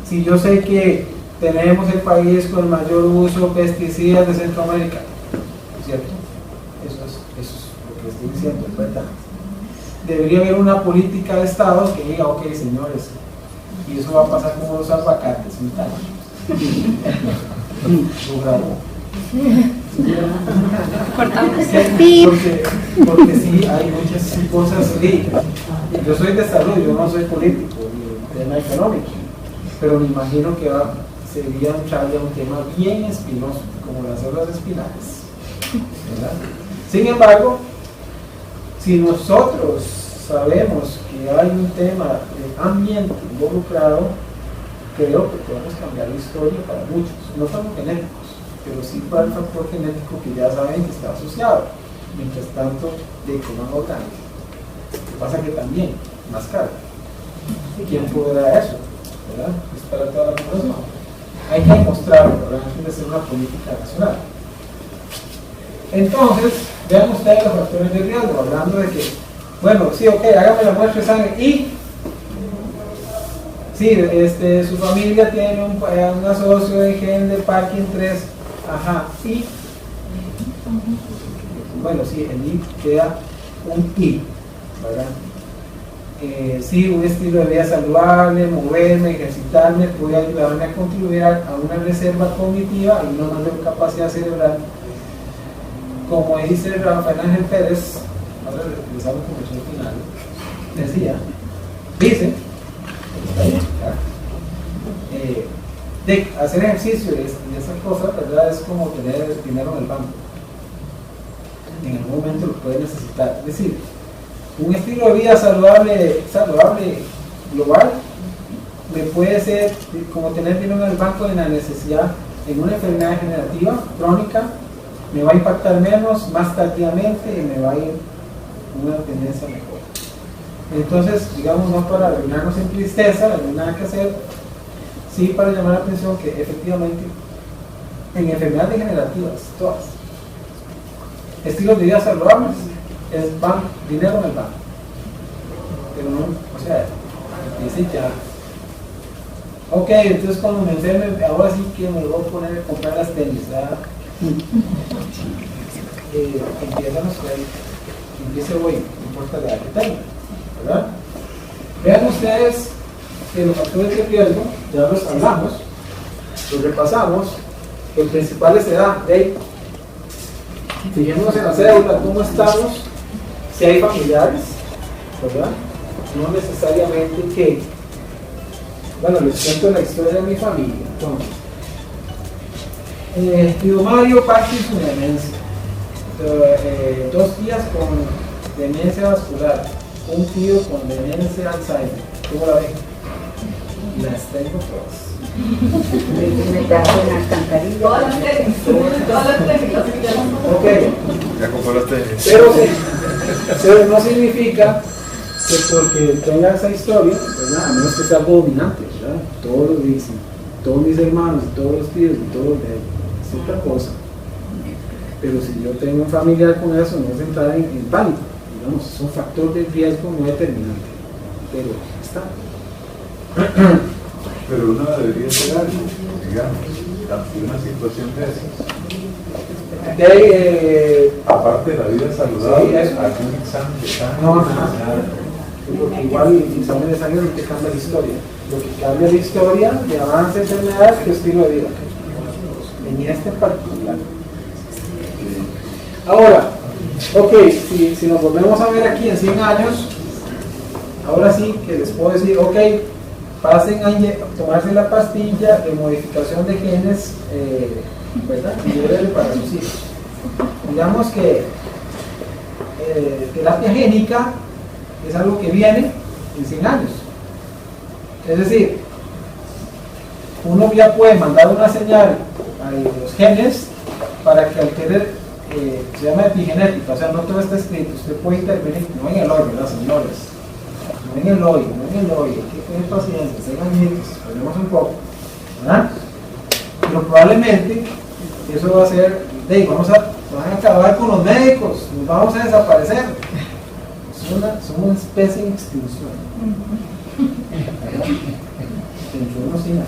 Si yo sé que tenemos el país con el mayor uso de pesticidas de Centroamérica, ¿cierto? Eso es lo que estoy diciendo, es verdad. Debería haber una política de Estado que diga, ok, señores, y eso va a pasar como los albahacates, lo grabó. Porque sí, hay muchas cosas. Sí, yo soy de salud, yo no soy político ni tema económico, pero me imagino que sería un tema bien espinoso, como las células espinales, ¿verdad? Sin embargo, si nosotros sabemos que hay un tema de ambiente involucrado, creo que podemos cambiar la historia para muchos, no solo genéticos, pero sí para el factor genético que ya saben que está asociado. Mientras tanto, de coman orgánico. Lo que pasa que también, más caro. ¿Quién podrá eso? ¿Verdad? Es para toda la población. Hay que demostrarlo, ¿verdad? Antes de ser una política nacional. Entonces, vean ustedes los factores de riesgo, hablando de que, bueno, sí, ok, hágame la muestra de sangre y sí, su familia tiene un asocio de gen de Parkinson 3, ajá, y bueno, sí, en I queda un I, ¿verdad? Sí, un estilo de vida saludable, moverme, ejercitarme, puede ayudarme a contribuir a una reserva cognitiva y una mayor capacidad cerebral. Como dice Rafael Ángel Pérez, ahora regresamos con el final, dice, de hacer ejercicio y esas cosas, ¿verdad? Es como tener dinero en el banco. En algún momento lo puede necesitar. Es decir, un estilo de vida saludable global me puede ser como tener dinero en el banco en la necesidad, en una enfermedad degenerativa crónica, me va a impactar menos, más tardíamente, y me va a ir una tendencia mejor. Entonces, digamos, no para arruinarnos en tristeza, no hay nada que hacer, sí para llamar la atención que efectivamente en enfermedades degenerativas, todas, estilos de vida saludables, es dinero en el banco. Pero no, o sea, dice ya, ok, entonces cuando me enferme, ahora sí que me voy a poner a comprar las tenis, ¿verdad? Empiezan los créditos, empieza güey, no importa la edad que tenga, ¿verdad? Vean ustedes que los factores de riesgo, ya los hablamos, los repasamos. El principal es edad. Fijémonos en la cédula, cómo estamos, si hay familiares, ¿verdad? No necesariamente que, bueno, les cuento la historia de mi familia. Entonces, tío Mario Parkinson y demencia, 2 tías con demencia vascular, un tío con demencia Alzheimer. ¿Cómo la ven? Las tengo todas. Me da una alcantarilla. Todas las técnicas. Ok, Ya compraste. pero no significa que porque tenga esa historia, ¿verdad? A menos que sea algo dominante, ¿verdad? Todos los dicen, todos mis hermanos, todos los tíos, y todos los de ellos, es otra cosa. Pero si yo tengo un familiar con eso, no es entrar en pánico, digamos, es un factor de riesgo no determinante, pero está. Pero uno debería ser algo, digamos, ante una situación de esas. Aparte de la vida saludable, sí, eso. algún examen de sangre. No, nada. Porque igual el examen de sangre no te cambia la historia. Lo que cambia la historia de avance de enfermedad es tu estilo de vida. En este en particular. Ahora, ok, si nos volvemos a ver aquí en 100 años, ahora sí que les puedo decir, ok, pasen a tomarse la pastilla de modificación de genes, ¿verdad? Libre para sus hijos. Digamos que terapia génica es algo que viene en 100 años. Es decir, uno ya puede mandar una señal a los genes para que altere, se llama epigenética, o sea, no todo está escrito, usted puede intervenir, no en el hoy, ¿verdad, señores? No en el hoy, no en el hoy, hay que tener paciencia, tengan amigos, esperemos un poco, ¿verdad? Pero probablemente eso va a ser, van a acabar con los médicos, nos vamos a desaparecer. Somos una especie en extinción. Dentro de unos 100 años.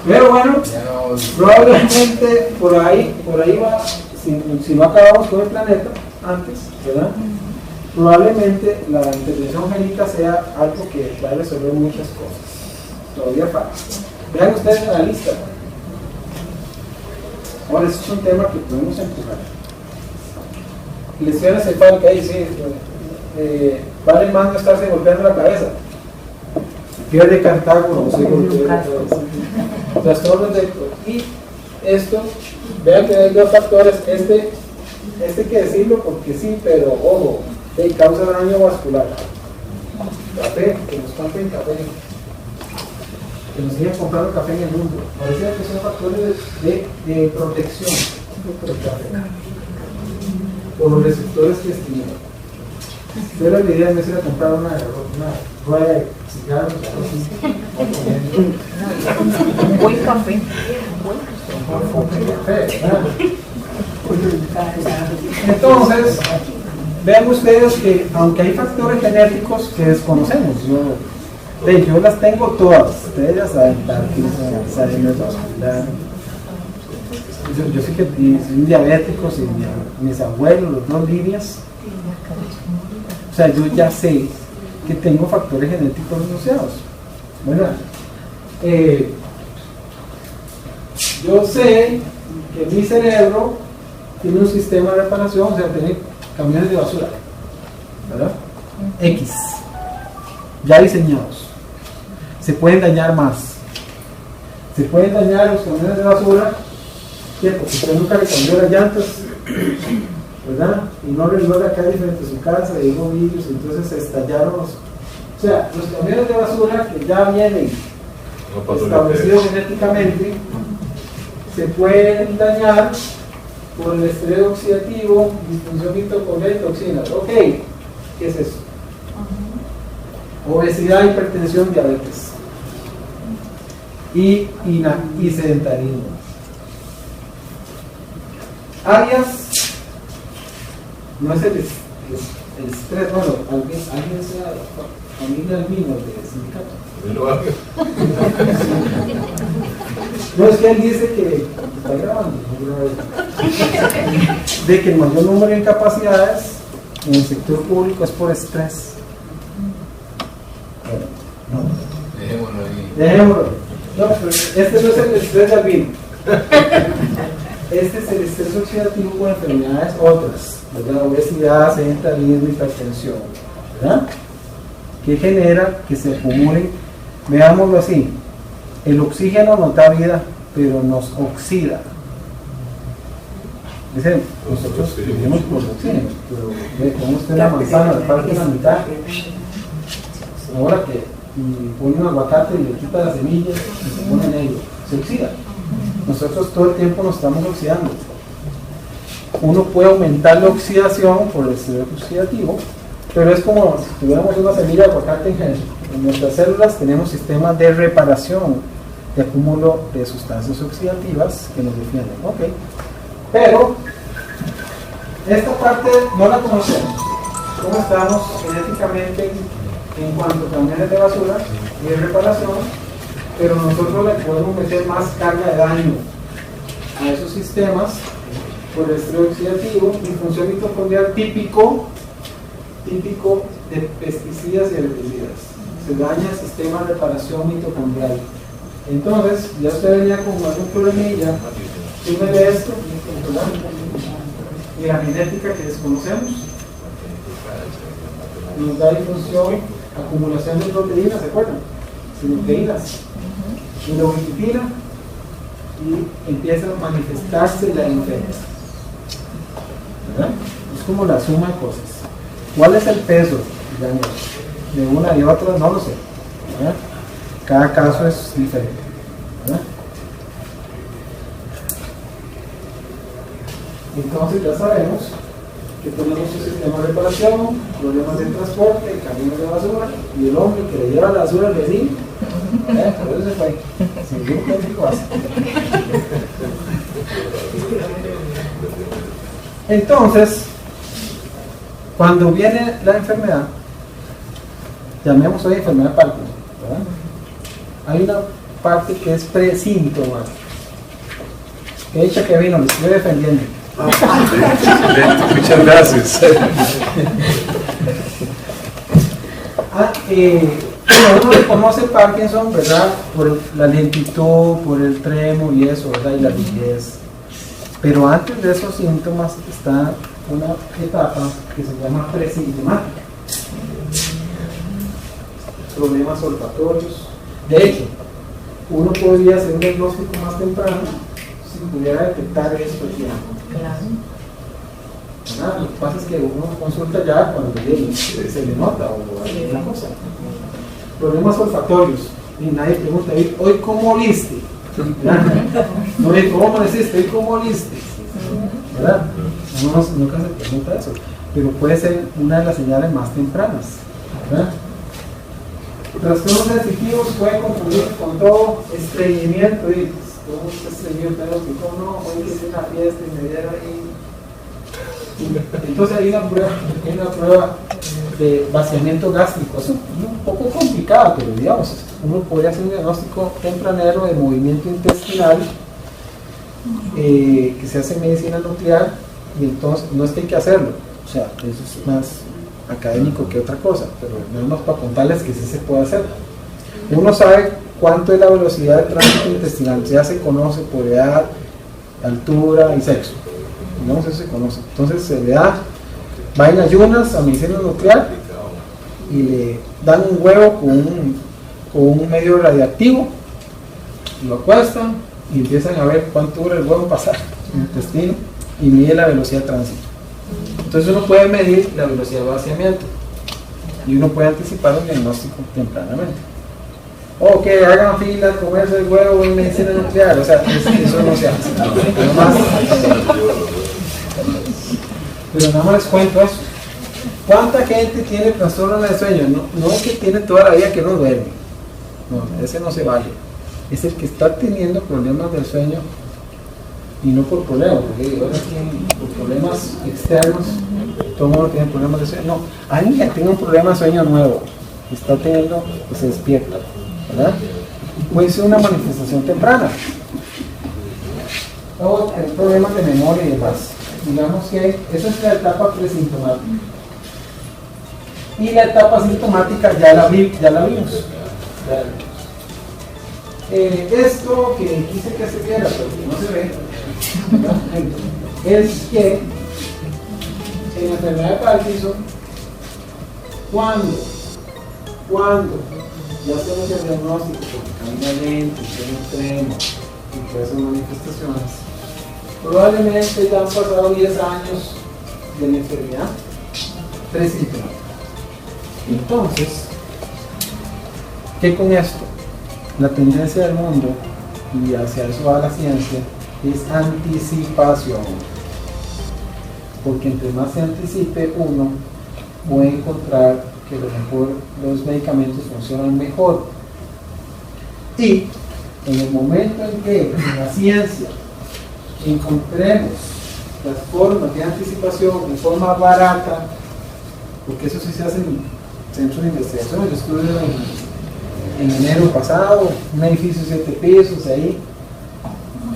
Pero bueno, probablemente por ahí va, si no acabamos con el planeta antes, ¿verdad? Probablemente la intervención génica sea algo que va a resolver muchas cosas. Todavía falta. Vean ustedes en la lista. Ahora, eso es un tema que podemos empujar. Lesiones encefálicas, ahí sí, vale más no estarse golpeando la cabeza. Pierde Cartago, no se golpea la cabeza. Trastornos de... Y esto, vean que hay dos factores, este hay que decirlo porque sí, pero ojo, causa daño vascular. Café, que nos compren café, que nos sigan comprando café en el mundo. Parece que son factores de protección del café, por los receptores que estimulan. Pero la idea es ir a comprar una rueda de cigarros, Un buen café. Entonces, vean ustedes que aunque hay factores genéticos que desconocemos, yo las tengo todas, ustedes ya saben, Parkinson, Alzheimer, vascular. Yo sé que soy diabético, mis abuelos, los dos líneas. O sea, yo ya sé que tengo factores genéticos asociados, ¿verdad? Yo sé que mi cerebro tiene un sistema de reparación, o sea, tiene camiones de basura, ¿verdad? X, ya diseñados. Se pueden dañar más. Se pueden dañar los camiones de basura, ¿qué? Porque usted nunca le cambió las llantas, ¿verdad? Y no arregló la calle frente a su casa, le dijo vidrios, entonces se estallaron los... O sea, los camiones de basura que ya vienen establecidos genéticamente se pueden dañar por el estrés oxidativo, disfunción mitocondrial y toxinas. Ok, ¿qué es eso? Obesidad, hipertensión, diabetes y sedentarismo. Áreas, no es el estrés, bueno, alguien sea familia albino de sindicato. No, es que él dice que está grabando, de que el mayor número de incapacidades en el sector público es por estrés. Bueno, no. Dejémoslo. No, pero este no es el estrés de albino. Este es el estrés oxidativo con enfermedades otras, ¿verdad? Obesidad, sedentarismo, hipertensión, ¿verdad? Que genera que se acumulen, veámoslo así, el oxígeno nos da vida, pero nos oxida. Dicen, nosotros vivimos por oxígeno, pero ve cómo está la manzana, la parte de la mitad, ahora que pone un aguacate y le quita las semillas y se pone negro, se oxida. Nosotros todo el tiempo nos estamos oxidando. Uno puede aumentar la oxidación por el estrés oxidativo, pero es como si tuviéramos una semilla de aguacate en nuestras células. Tenemos sistemas de reparación, de acúmulo de sustancias oxidativas que nos defienden. Okay. Pero esta parte no la conocemos. ¿Cómo estamos genéticamente en cuanto a camiones de basura y de reparación? Pero nosotros le podemos meter más carga de daño a esos sistemas por el estrés oxidativo. Disfunción mitocondrial típico de pesticidas y herbicidas. Se daña el sistema de reparación mitocondrial. Entonces, ya usted venía con algún problemilla. ¿Quién me ve esto? Y la genética que desconocemos nos da disfunción, acumulación de proteínas, ¿se acuerdan? Sinucleínas, y lo multiplica y empieza a manifestarse la enfermedad. ¿Verdad? Es como la suma de cosas. ¿Cuál es el peso de una y otra? No lo sé. ¿Verdad? Cada caso es diferente. ¿Verdad? Entonces ya sabemos que tenemos un sistema de reparación, problemas de transporte, camiones de basura, y el hombre que le lleva la basura al vecino, por eso se fue, sin ningún técnico hace. Entonces, cuando viene la enfermedad, llamemos hoy enfermedad de Parkinson, ¿verdad? Hay una parte que es presíntomática. Que dicha que vino, le estoy defendiendo. Muchas gracias. Uno reconoce Parkinson, ¿verdad? Por la lentitud, por el tremo y eso, ¿verdad? Y la rigidez. Pero antes de esos síntomas está una etapa que se llama presintomática. Problemas olfatorios. De hecho, uno podría hacer un diagnóstico más temprano si pudiera detectar esto a tiempo. Claro. Lo que pasa es que uno consulta ya cuando se le nota o alguna cosa. Problemas olfatorios. Y nadie pregunta, ¿hoy cómo oliste? No es cómo amaneciste, ¿hoy cómo oliste? ¿Verdad? Nunca se pregunta eso. Pero puede ser una de las señales más tempranas. ¿Verdad? Trastornos sensitivos pueden confundir con todo estreñimiento. ¿Cómo se estreñimiento? ¿Cómo no? Hoy hice una fiesta y me dieron ahí. Entonces hay una prueba de vaciamiento gástrico. Es un poco complicado, pero digamos, uno podría hacer un diagnóstico tempranero de movimiento intestinal que se hace en medicina nuclear, y entonces no es que hay que hacerlo, o sea, eso es más académico que otra cosa, pero nada más para contarles que sí se puede hacer. Uno sabe cuánto es la velocidad de tránsito intestinal, ya se conoce por edad, altura y sexo. Digamos, eso se conoce. Entonces se le da, va en ayunas a medicina nuclear y le dan un huevo con un medio radiactivo, lo acuestan y empiezan a ver cuánto dura el huevo pasar en el intestino y mide la velocidad de tránsito. Entonces uno puede medir la velocidad de vaciamiento y uno puede anticipar un diagnóstico tempranamente. O que hagan fila, comerse el huevo en medicina nuclear, o sea, eso no se hace. Pero nada más les cuento eso. ¿Cuánta gente tiene trastorno de sueño? No es que tiene toda la vida que no duerme. No, ese no se vale. Es el que está teniendo problemas del sueño, y no por problemas, porque ahora tienen por problemas externos, todo el mundo tiene problemas de sueño. No, alguien que tenga un problema de sueño nuevo, que está teniendo, que se despierta, ¿verdad? Puede ser una manifestación temprana. O tener problemas de memoria y demás. Digamos que esa es la etapa presintomática. Y la etapa sintomática ya la vimos. Esto que quise que se viera, pero que no se ve, ¿verdad? Es que en la enfermedad de Parkinson, cuando ya hacemos el diagnóstico, porque camina lento, tiene un tremo y todas esas manifestaciones, probablemente ya han pasado 10 años de la enfermedad presintomática. Entonces, que con esto la tendencia del mundo, y hacia eso va la ciencia, es anticipación, porque entre más se anticipe uno puede encontrar que los medicamentos funcionan mejor. Y en el momento en que en la ciencia encontremos las formas de anticipación de forma barata, porque eso sí se hace en centros de investigación. Yo estuve en enero pasado, un edificio de 7 pisos, ahí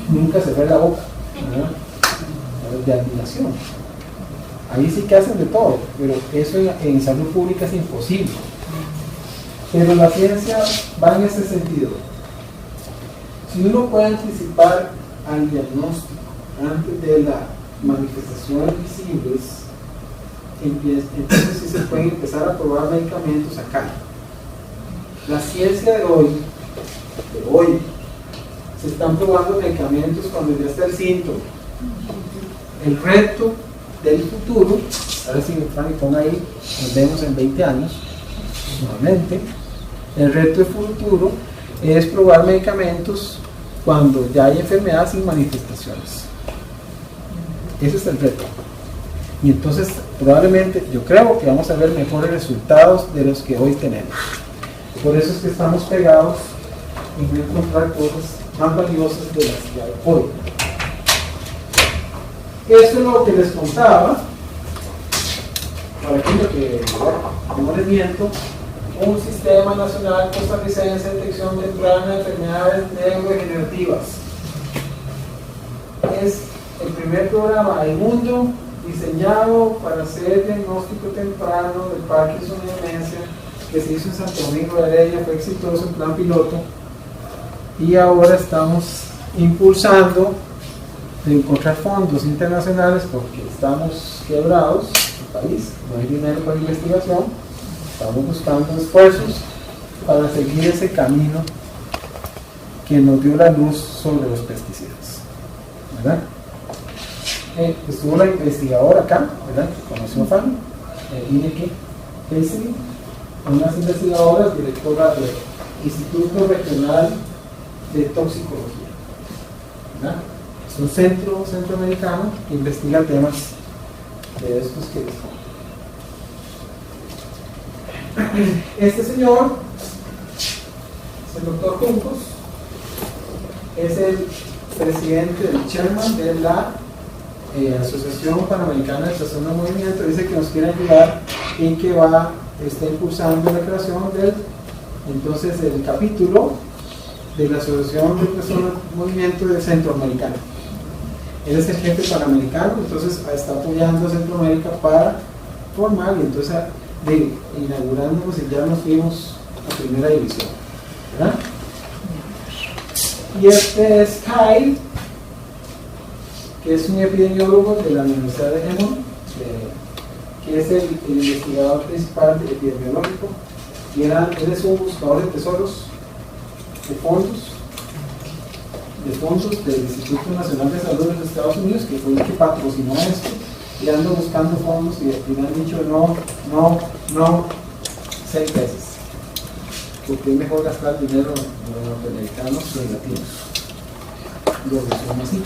nunca se ve la boca, ¿verdad? De admiración. Ahí sí que hacen de todo, pero eso en salud pública es imposible. Pero la ciencia va en ese sentido. Si uno puede anticipar al diagnóstico antes de las manifestaciones visibles, entonces sí se pueden empezar a probar medicamentos acá. La ciencia de hoy, se están probando medicamentos cuando ya está el síntoma. El reto del futuro, ahora sí, Frank, pon ahí, nos vemos en 20 años, nuevamente. El reto del futuro es probar medicamentos cuando ya hay enfermedad sin manifestaciones. Ese es el reto. Y entonces, probablemente, yo creo que vamos a ver mejores resultados de los que hoy tenemos. Por eso es que estamos pegados en encontrar cosas más valiosas de las que hay hoy. Esto es lo que les contaba, para aquello que no les miento, un sistema nacional costarricense de detección temprana de enfermedades neurodegenerativas. Es el primer programa del mundo diseñado para hacer diagnóstico temprano del Parkinson y demencia, que se hizo en Santo Domingo de Heredia, fue exitoso en plan piloto, y ahora estamos impulsando de encontrar fondos internacionales porque estamos quebrados, el país, no hay dinero para investigación, estamos buscando esfuerzos para seguir ese camino que nos dio la luz sobre los pesticidas, ¿verdad? Estuvo la investigadora acá, ¿verdad? Que conoció a Fanny, Ineke Paisley, unas investigadoras, directora del Instituto Regional de Toxicología, ¿verdad? Es un centroamericano que investiga temas de estos que les comento. Este señor es el doctor Juncos, es el presidente, el chairman de la Asociación Panamericana de Estación de Movimiento. Dice que nos quiere ayudar y que está impulsando la creación del capítulo de la Asociación de Personas de Movimiento de Centroamericana. Él es el jefe panamericano, entonces está apoyando a Centroamérica para formar, y entonces inaugurándonos, y ya nos fuimos a primera división, ¿verdad? Y este es Kyle, que es un epidemiólogo de la Universidad de Emory, que es el investigador principal epidemiológico, y él es un buscador de tesoros, de fondos del Instituto Nacional de Salud de los Estados Unidos, que fue el que patrocinó esto, y ando buscando fondos, y le han dicho no 6 veces, porque es mejor gastar dinero en los norteamericanos que en latinos. Lo resumo así.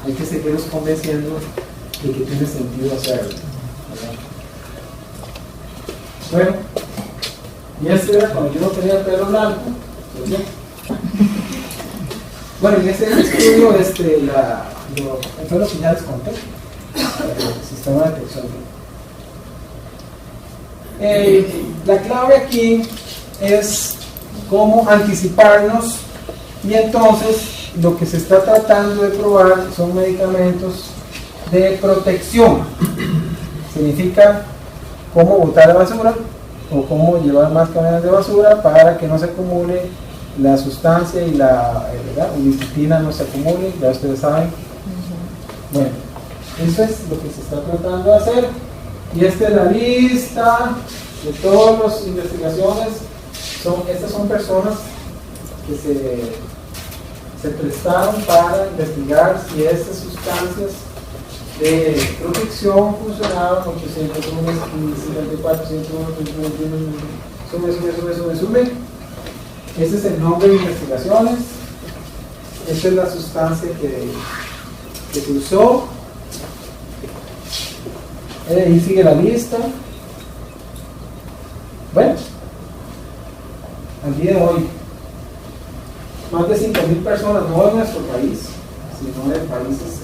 Hay que seguirnos convenciendo de que tiene sentido hacerlo, ¿verdad? Bueno, y este era cuando yo no tenía el pelo blanco, ¿verdad? Bueno, en ese estudio fue lo que ya les conté, el sistema de detección. La clave aquí es cómo anticiparnos, y entonces lo que se está tratando de probar son medicamentos de protección. Significa cómo botar la basura o cómo llevar más camiones de basura para que no se acumule la sustancia y la ubiquitina no se acumule, ya ustedes saben. Bueno, eso es lo que se está tratando de hacer, y esta es la lista de todas las investigaciones. Estas son personas que se prestaron para investigar si estas sustancias de protección funcionaban, 801, 54, 101, 121, Sume. Ese es el nombre de investigaciones. Esta es la sustancia que se usó. Ahí sigue la lista. Bueno, al día de hoy, más de 5.000 personas, no en nuestro país, sino en países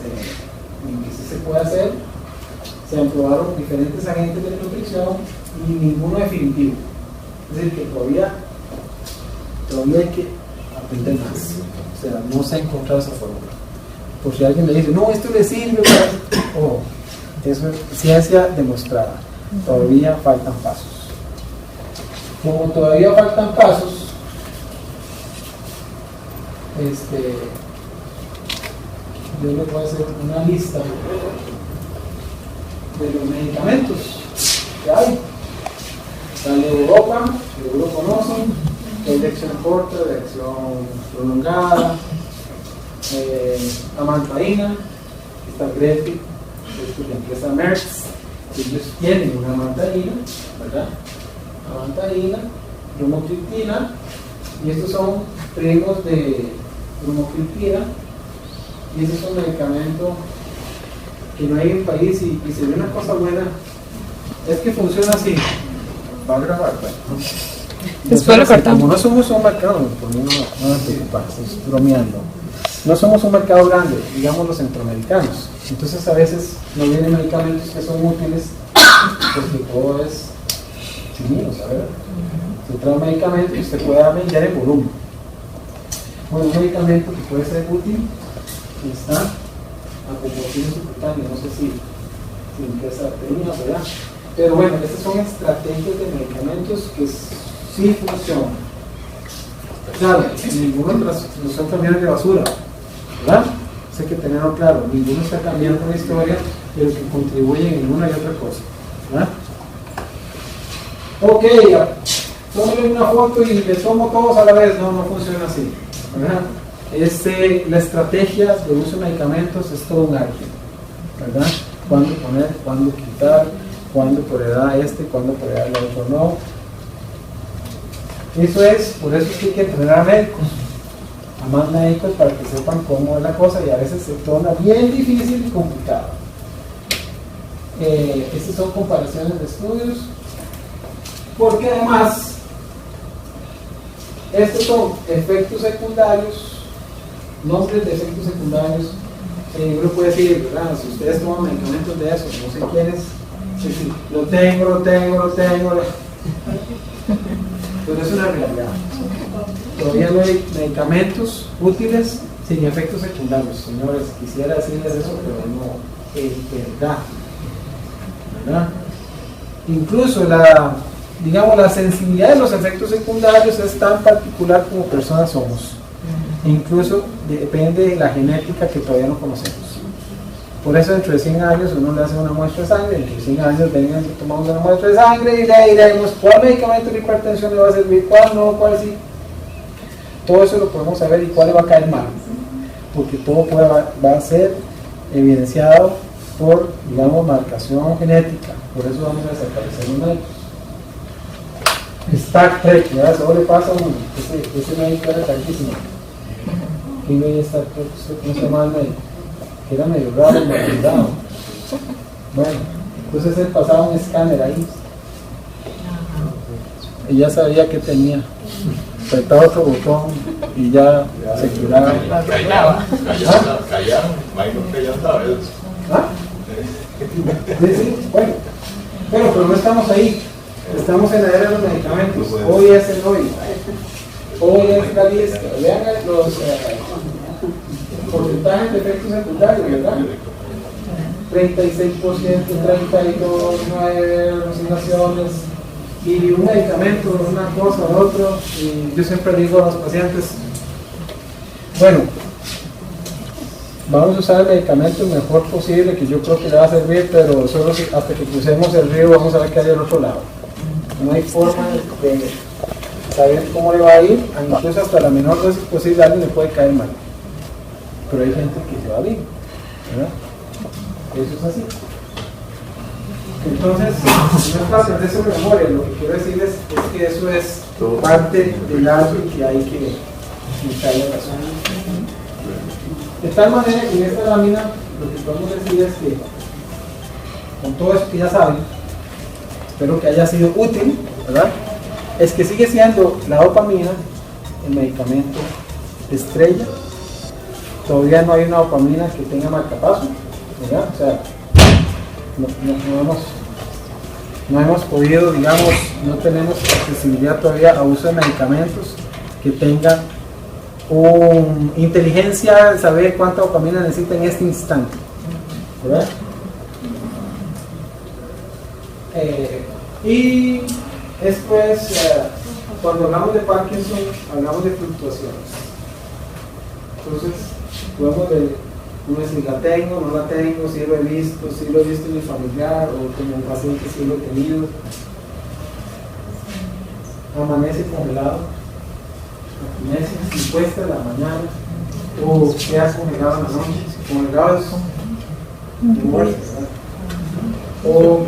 en que sí se puede hacer, se aprobaron diferentes agentes de nutrición y ninguno definitivo. Es decir, que todavía hay que aprender más. O sea, no se ha encontrado esa fórmula. Por si alguien me dice, no, esto le sirve para... Oh, eso es ciencia demostrada. Todavía faltan pasos. Como todavía faltan pasos, yo les voy a hacer una lista de los medicamentos que hay. Está el de Europa, que lo conocen, hay de acción corta, de acción prolongada, amantaína, está Grepi, es de la empresa Merck, ellos tienen una amantaína, ¿verdad? Amantaína, bromocriptina, y estos son primos de bromocriptina, y ese es un medicamento que no hay en el país y se ve una cosa buena, es que funciona así. Va a grabar, bueno. Después lo cortamos. Como no somos un mercado, por mí no me preocupa, estoy bromeando. No somos un mercado grande, digamos los centroamericanos. Entonces a veces no vienen medicamentos que son útiles porque todo es chinido, ¿sabes? Si trae un medicamento que usted pueda vender en volumen. Bueno, un medicamento que puede ser útil está a proporción subcutánea, no sé si empresa tenía, ¿verdad? Pero bueno, estas son estrategias de medicamentos que sí funcionan. Claro, ninguno no son camiones de basura, ¿verdad? Eso hay que tenerlo claro. Ninguno está cambiando la historia, pero que contribuyen en una y otra cosa, ¿verdad? Ok, tómale una foto y le tomo todos a la vez. No funciona así, ¿verdad? La estrategia de uso de medicamentos es todo un arte, ¿verdad? Cuándo poner, cuándo quitar, cuándo por edad cuándo por edad el otro no. Eso es, por eso es que hay que entrenar a médicos, a más médicos para que sepan cómo es la cosa y a veces se torna bien difícil y complicado. Estas son comparaciones de estudios, porque además estos son efectos secundarios, nombres de efectos secundarios. Uno puede decir, ¿verdad? Si ustedes toman medicamentos de esos, no sé quiénes, sí, lo tengo. Pero es una realidad. Todavía no hay medicamentos útiles sin efectos secundarios. Señores, quisiera decirles eso, pero no es verdad. Incluso la sensibilidad de los efectos secundarios es tan particular como personas somos. Incluso depende de la genética que todavía no conocemos. Por eso dentro de 100 años uno le hace una muestra de sangre, dentro de 100 años tomamos una muestra de sangre y le diremos cuál medicamento de hipertensión le va a servir, cuál no, cuál sí. Todo eso lo podemos saber y cuál le va a caer mal, porque todo va a ser evidenciado por, marcación genética. Por eso vamos a desaparecer los médicos. Star Trek, ¿verdad? Eso le pasa a uno. Ese médico era tantísimo. ¿Quién veía Star Trek? ¿Cómo se llama el médico? Que era medio raro, medio raro. Bueno, entonces él pasaba un escáner ahí y ya sabía que tenía. Apretaba otro botón y ya se curaba. Callaron, imagino que ya sabes. Sí, bueno, pero no estamos ahí. Estamos en la era de los medicamentos. Hoy es el hoy. Hoy es la lista. Vean los porcentajes de efectos secundarios, ¿verdad? 36%, 32, 9 alucinaciones y un medicamento, una cosa, otro. Y yo siempre digo a los pacientes, bueno, vamos a usar el medicamento lo mejor posible, que yo creo que le va a servir, pero solo hasta que crucemos el río vamos a ver qué hay del otro lado. No hay forma de saber cómo le va a ir, incluso hasta la menor dosis posible a alguien le puede caer mal. Pero hay gente que se va bien, ¿verdad? Eso es así. Entonces, no es fácil de eso de memoria, lo que quiero decirles es que eso es parte del arte que hay que quitarle razón. De tal manera que en esta lámina lo que podemos decir es que con todo eso que ya saben, espero que haya sido útil, ¿verdad? Es que sigue siendo la dopamina el medicamento estrella. Todavía no hay una dopamina que tenga marcapaso, ¿verdad? O sea, no hemos podido, digamos, no tenemos accesibilidad todavía a uso de medicamentos que tengan inteligencia de saber cuánta dopamina necesita en este instante, ¿verdad? Y después, cuando hablamos de Parkinson, hablamos de fluctuaciones. Entonces, podemos decir, la tengo, no la tengo, si lo he visto en mi familiar o como un paciente si lo he tenido. Amanece congelado, amanece impuesta en la mañana, o queda congelado en la noche. Congelado es muerte, ¿verdad? O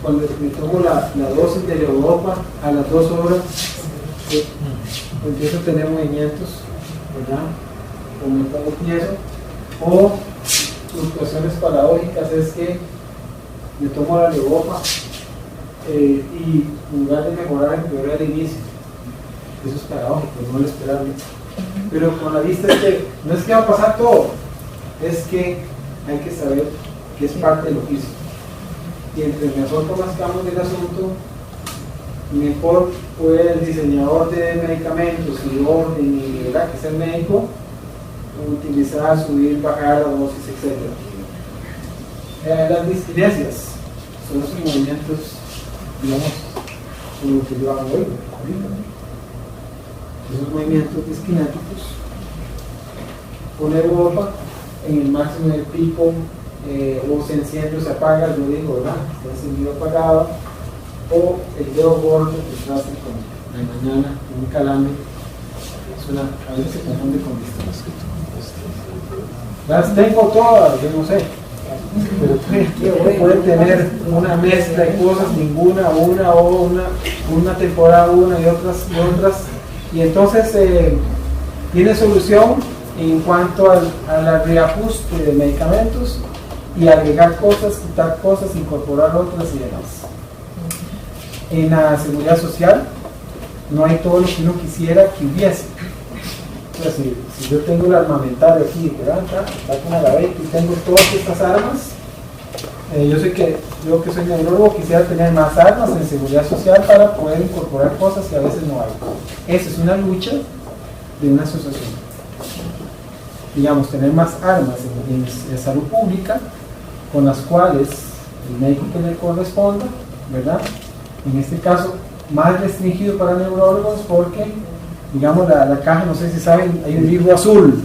cuando me tomo la dosis de levodopa a las 2 horas, empiezo a tener movimientos, ¿verdad? O me pongo tieso. O fluctuaciones paradójicas es que me tomo la levodopa y en lugar de mejorar empeora el inicio. Eso es paradójico, no lo esperable. Pero con la vista es que no es que va a pasar todo, es que hay que saber que es parte del oficio. Y entre mejor conozcamos del asunto, mejor puede el diseñador de medicamentos y orden y ¿verdad? Que es el médico utilizar, subir, bajar la dosis, etc. Las disquinesias son esos movimientos, digamos, como lo que yo hago hoy, esos movimientos disquinéticos. Poner ropa en el máximo del pico, o se enciende o se apaga, yo digo, ¿verdad? Está encendido o apagado, o el dedo gordo que se hace con la mañana, un calambre, a veces se confunde con distintos. Las tengo todas, yo no sé, pero puede tener una mezcla de cosas, ninguna, una temporada una y otras, y entonces tiene solución en cuanto al reajuste de medicamentos y agregar cosas, quitar cosas, incorporar otras y demás. En la seguridad social no hay todo lo que uno quisiera que hubiese. O sea, si yo tengo el armamentario aquí, ¿verdad? Está con la gaveta y tengo todas estas armas, yo que soy neurólogo quisiera tener más armas en seguridad social para poder incorporar cosas que a veces no hay. Esa es una lucha de una asociación. Digamos, tener más armas en salud pública con las cuales el médico que le corresponda, ¿verdad? En este caso, más restringido para neurólogos porque, digamos, la caja, no sé si saben, hay un libro azul.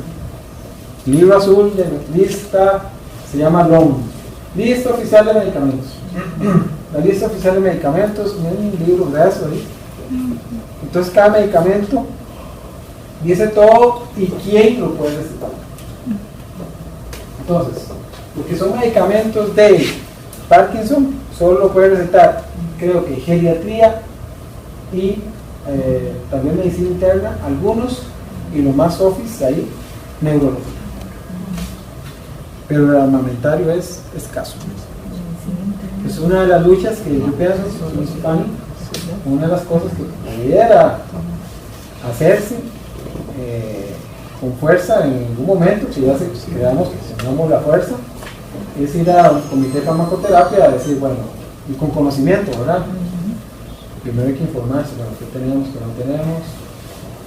El libro azul de lista se llama LOM, Lista Oficial de Medicamentos. La lista oficial de medicamentos, no es un libro grueso ahí. Entonces, cada medicamento dice todo y quién lo puede recetar. Entonces, porque son medicamentos de Parkinson, solo lo puede recetar, creo que geriatría y también medicina interna, algunos, y lo más office ahí, neurología. Pero el armamentario es escaso. Es una de las luchas que yo pienso, una de las cosas que pudiera hacerse con fuerza en algún momento, si ya creamos que tengamos la fuerza, es ir al comité de farmacoterapia a decir, bueno, y con conocimiento, ¿verdad? Primero hay que informarse, bueno, qué tenemos, qué no tenemos,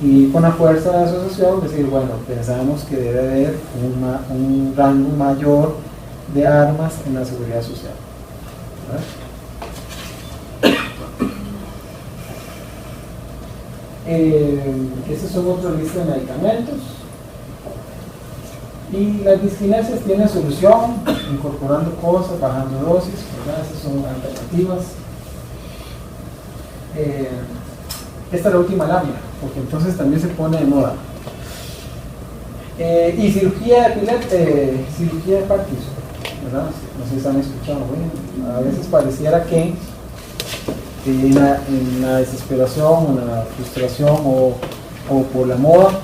y con la fuerza de la asociación decir, bueno, pensamos que debe haber un rango mayor de armas en la seguridad social, ¿verdad? Estos son otra lista de medicamentos. Y las disquinesias tienen solución, incorporando cosas, bajando dosis, ¿verdad? Esas son alternativas. Esta es la última lámina, porque entonces también se pone de moda. Y cirugía de Parkinson. ¿verdad? No sé si están escuchando. Bueno, a veces pareciera que en la desesperación o la frustración o por la moda,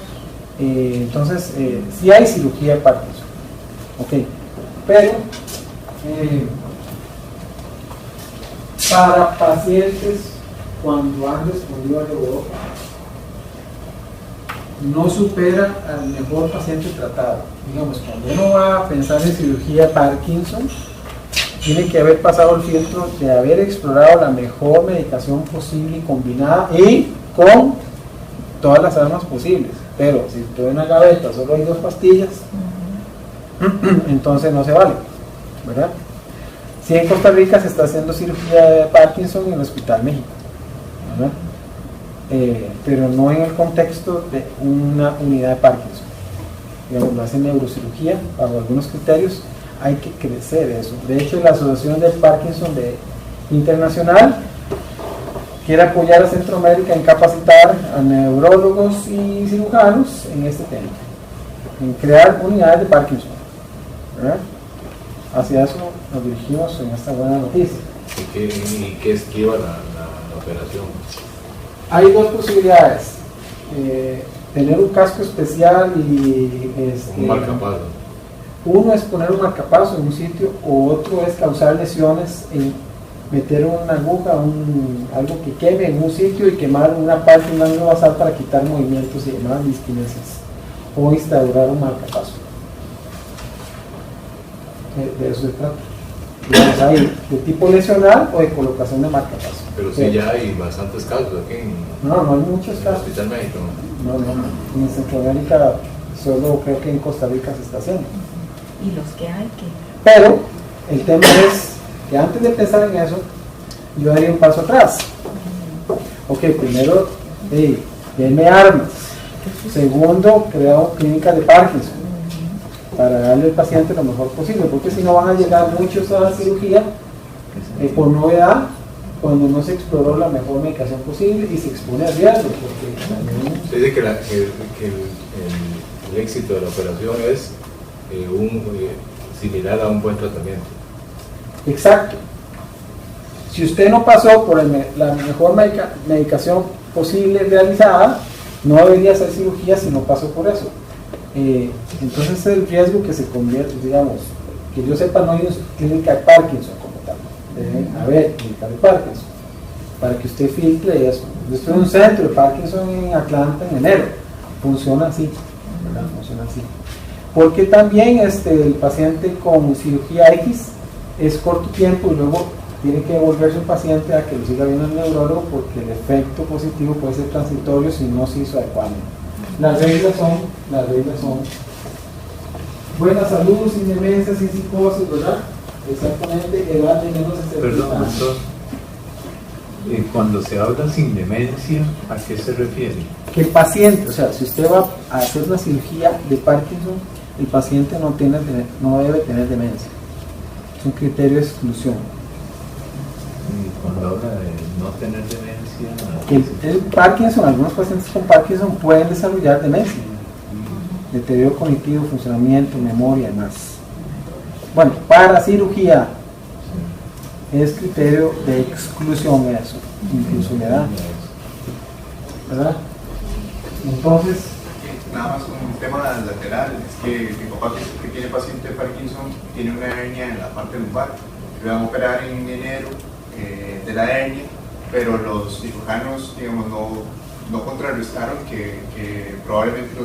entonces sí hay cirugía de Parkinson, ok, pero para pacientes cuando han respondido al robot no supera al mejor paciente tratado. Digamos, cuando uno va a pensar en cirugía de Parkinson, tiene que haber pasado el filtro de haber explorado la mejor medicación posible y combinada y con todas las armas posibles. Pero si tú en la gaveta solo hay 2 pastillas, entonces no se vale, ¿verdad? Si en Costa Rica se está haciendo cirugía de Parkinson en el Hospital México, ¿verdad? Pero no en el contexto de una unidad de Parkinson. Digamos, lo hacen neurocirugía bajo algunos criterios. Hay que crecer eso. De hecho, la Asociación del Parkinson Internacional quiere apoyar a Centroamérica en capacitar a neurólogos y cirujanos en este tema, en crear unidades de Parkinson, ¿verdad? Hacia eso nos dirigimos en esta buena noticia. ¿Y qué esquiva la operación? Hay 2 posibilidades: tener un casco especial y Un marcapaso. uno es poner un marcapaso en un sitio, o otro es causar lesiones en meter una aguja, algo que queme en un sitio y quemar una parte, un ángulo basal para quitar movimientos y demás disquinesias, o instaurar un marcapaso. De eso se trata. Digamos, hay de tipo lesional o de colocación de marcapaso. Pero sí, ya hay bastantes casos aquí No hay muchos en el casos. Hospital México. No. En Centroamérica solo creo que en Costa Rica se está haciendo. Y los que hay que... Pero el tema es que antes de pensar en eso, yo daría un paso atrás. Ok, primero, denme armas. Segundo, creo clínicas de Parkinson para darle al paciente lo mejor posible, porque si no van a llegar muchos a la cirugía por novedad, cuando no se exploró la mejor medicación posible y se expone a riesgo. Porque Se dice que el éxito de la operación es similar a un buen tratamiento. Exacto. Si usted no pasó por la mejor medicación posible realizada, no debería hacer cirugía si no pasó por eso. Entonces el riesgo que se convierte, digamos, que yo sepa, no hay una clínica de Parkinson como tal. Deben haber clínica de Parkinson para que usted filtre eso. Yo estoy en un centro de Parkinson en Atlanta en enero. Funciona así, ¿verdad? Funciona así. Porque también el paciente con cirugía X es corto tiempo y luego tiene que devolverse un paciente a que lo siga viendo el neurólogo, porque el efecto positivo puede ser transitorio si no se hizo adecuadamente. Las reglas son buena salud, sin demencia, sin psicosis, ¿verdad? Exactamente, edad de menos de 70 Perdón, años. doctor. Cuando se habla sin demencia, ¿a qué se refiere? Que el paciente, o sea, si usted va a hacer una cirugía de Parkinson, el paciente no debe tener demencia. Es un criterio de exclusión. Y cuando habla de no tener demencia... Que el Parkinson, algunos pacientes con Parkinson pueden desarrollar demencia, deterioro cognitivo, funcionamiento, memoria y más. Bueno, para cirugía es criterio de exclusión eso, incluso la edad, ¿verdad? Entonces, nada más un tema lateral, es que mi papá, que tiene paciente de Parkinson, tiene una hernia en la parte lumbar. Le van a operar en enero de la hernia, pero los cirujanos, digamos, no contrarrestaron que probablemente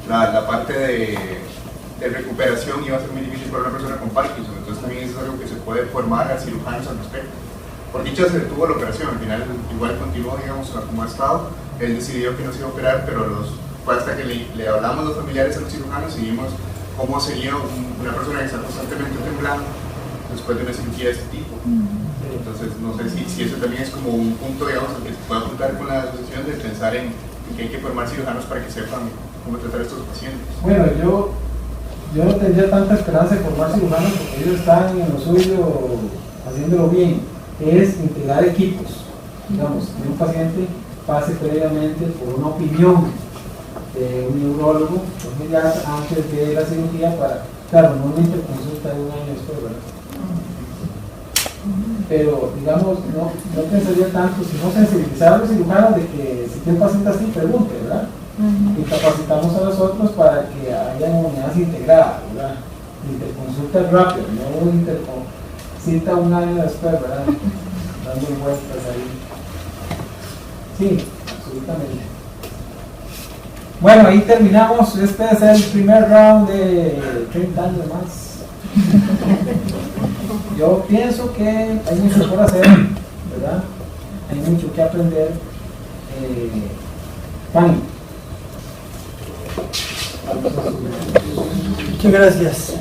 la parte de recuperación iba a ser muy difícil para una persona con Parkinson. Entonces también es algo que se puede formar a cirujanos al respecto. Por dicha se detuvo la operación, al final igual continuó, digamos, como ha estado. Él decidió que no se iba a operar, pero fue hasta que le hablamos los familiares a los cirujanos y vimos cómo sería una persona que está constantemente temblando después de una cirugía de este tipo. Entonces no sé si eso también es como un punto, digamos, al que se puede apuntar con la asociación, de pensar en que hay que formar cirujanos para que sepan cómo tratar a estos pacientes. bueno, yo no tendría tanta esperanza de formar cirujanos, porque ellos están en lo suyo haciéndolo bien. Es integrar equipos, digamos, que un paciente pase previamente por una opinión de un neurólogo, un pediatra, antes de la cirugía, para, claro, no una interconsulta de un año después. pero digamos, no pensaría tanto, sino sensibilizar a los cirujanos de que si tiene paciente así, pregunte, ¿verdad? Y capacitamos a nosotros para que haya unidades integradas, ¿verdad? Interconsulta rápido, no intercita un año después, ¿verdad? Dando vueltas ahí. Sí, absolutamente. Bueno, ahí terminamos. Este es el primer round de 30 años más. Yo pienso que hay mucho por hacer, ¿verdad? Hay mucho que aprender. Fanny. Muchas gracias.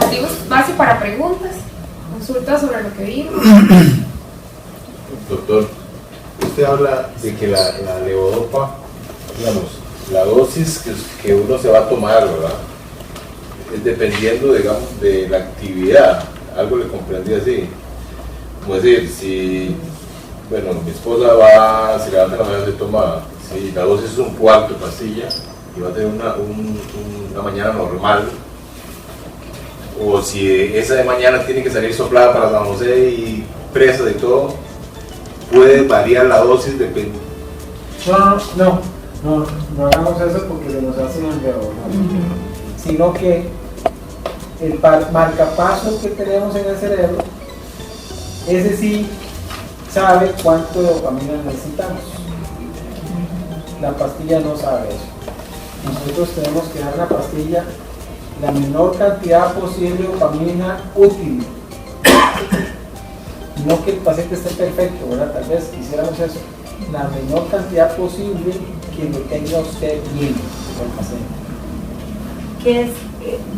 Abrimos espacio para preguntas, consultas sobre lo que vimos. Doctor, usted habla de que la levodopa, digamos, la dosis que uno se va a tomar, ¿verdad? Es dependiendo, digamos, de la actividad. Algo le comprendí así. Como decir, si, bueno, mi esposa se levanta en la mañana, se toma, si la dosis es un cuarto de pastilla y va a tener una mañana normal, o si esa de mañana tiene que salir soplada para San José y presa y todo, puede variar la dosis, depende. No hagamos eso porque se nos hace un enredo, ¿no? Sino que el marcapaso que tenemos en el cerebro, ese sí sabe cuánto dopamina necesitamos. La pastilla no sabe eso. Nosotros tenemos que dar la pastilla la menor cantidad posible de dopamina útil. No que el paciente esté perfecto, ¿verdad? Tal vez quisiéramos eso. La menor cantidad posible que lo tenga usted bien con el paciente. ¿Qué es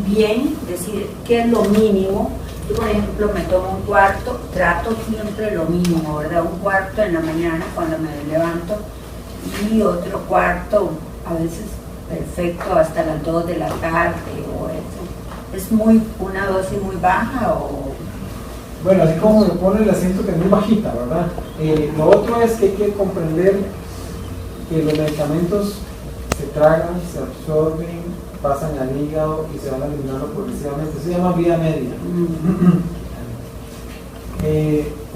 bien? Decir, ¿qué es lo mínimo? Yo, por ejemplo, me tomo un cuarto, trato siempre lo mínimo, ¿verdad? Un cuarto en la mañana cuando me levanto y otro cuarto, a veces perfecto, hasta las 2 de la tarde o eso. ¿Es una dosis muy baja o...? Bueno, así como se pone el acento que es muy bajita, ¿verdad? Lo otro es que hay que comprender que los medicamentos se tragan, se absorben, pasan al hígado y se van eliminando progresivamente. Eso se llama vida media.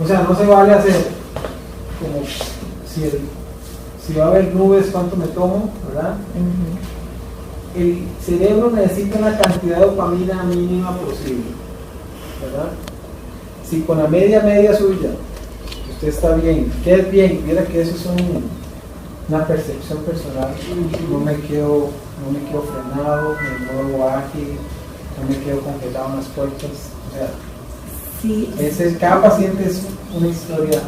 O sea, no se vale hacer como si va a haber nubes, ¿cuánto me tomo? ¿Verdad? El cerebro necesita una cantidad de dopamina mínima posible, ¿verdad? Si con la media suya usted está bien, ¿qué es bien? Viera que eso es una percepción personal. No me quedo frenado, me muevo ágil, no me quedo congelado en las puertas. O sea, sí, cada paciente es una historia.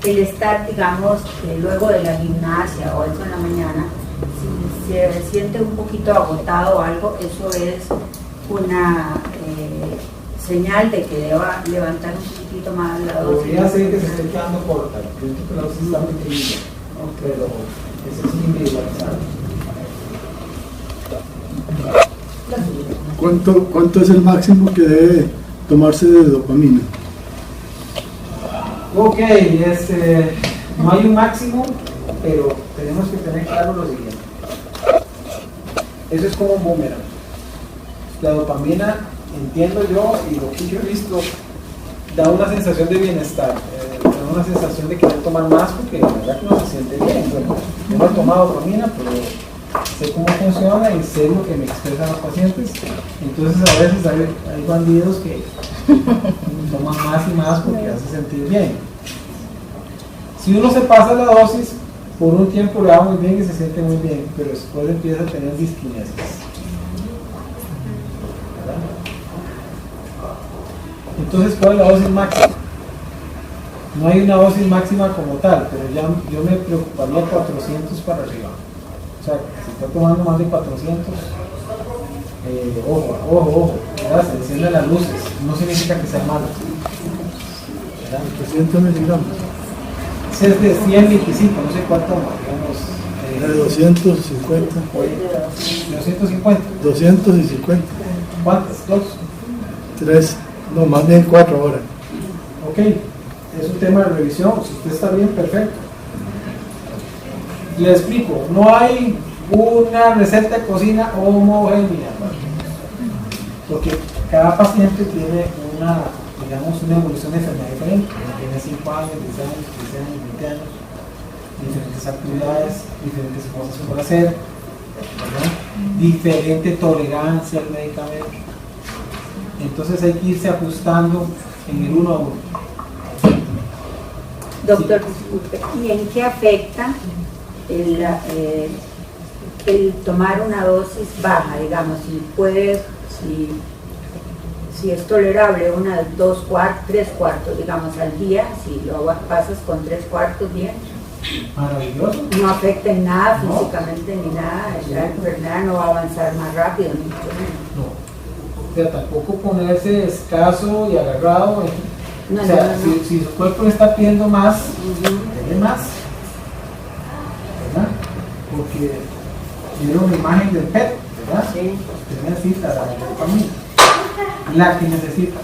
El estar, digamos, luego de la gimnasia o eso en la mañana, si se siente un poquito agotado o algo, eso es una señal de que deba levantar un poquito más la dosis. Podría ser que se esté quedando corta, creo que la dosis está muy pequeña, pero eso es individualizado. ¿Cuánto es el máximo que debe tomarse de dopamina? Ok, no hay un máximo, pero tenemos que tener claro lo siguiente. Eso es como un boomerang. La dopamina, entiendo yo, y lo que yo he visto, da una sensación de bienestar, da una sensación de querer tomar más porque la verdad que uno se siente bien. Bueno, yo no he tomado dopamina, pero sé cómo funciona y sé lo que me expresan los pacientes. Entonces a veces hay bandidos que toman más y más porque hace sentir bien. Si uno se pasa la dosis, por un tiempo le va muy bien y se siente muy bien, pero después empieza a tener disquinesias. Entonces, ¿cuál es la dosis máxima? No hay una dosis máxima como tal, pero ya yo me preocuparía 400 para arriba. O sea, si está tomando más de 400, ojo, ¿verdad? Se encienden las luces, no significa que sea malo. 300 miligramos. Si es de 125, no sé cuánto, digamos. De 250. 250. 250. ¿Cuántas? ¿Dos? 3. No, más bien 4 horas. Ok, es un tema de revisión. Si usted está bien, perfecto. Le explico, no hay una receta de cocina homogénea, porque cada paciente tiene una, digamos, una evolución de enfermedad diferente. Tiene 5 años, 10 años, 15 años, 20 años, diferentes actividades, diferentes cosas por hacer, ¿verdad? Diferente tolerancia al medicamento. Entonces hay que irse ajustando en el 1 a 1. Doctor, disculpe, ¿y en qué afecta el tomar una dosis baja, digamos, si es tolerable una 3 cuartos, digamos, al día, si lo pasas con 3 cuartos bien? Maravilloso. No afecta en nada físicamente ni nada, la enfermedad no va a avanzar más rápido, ni mucho menos. No. O sea, tampoco ponerse escaso y agarrado. No, o sea, no. Si su cuerpo le está pidiendo más, denle más. ¿Verdad? Porque vieron una imagen del PET, ¿verdad? Sí. Usted necesita la dopamina, la que necesita.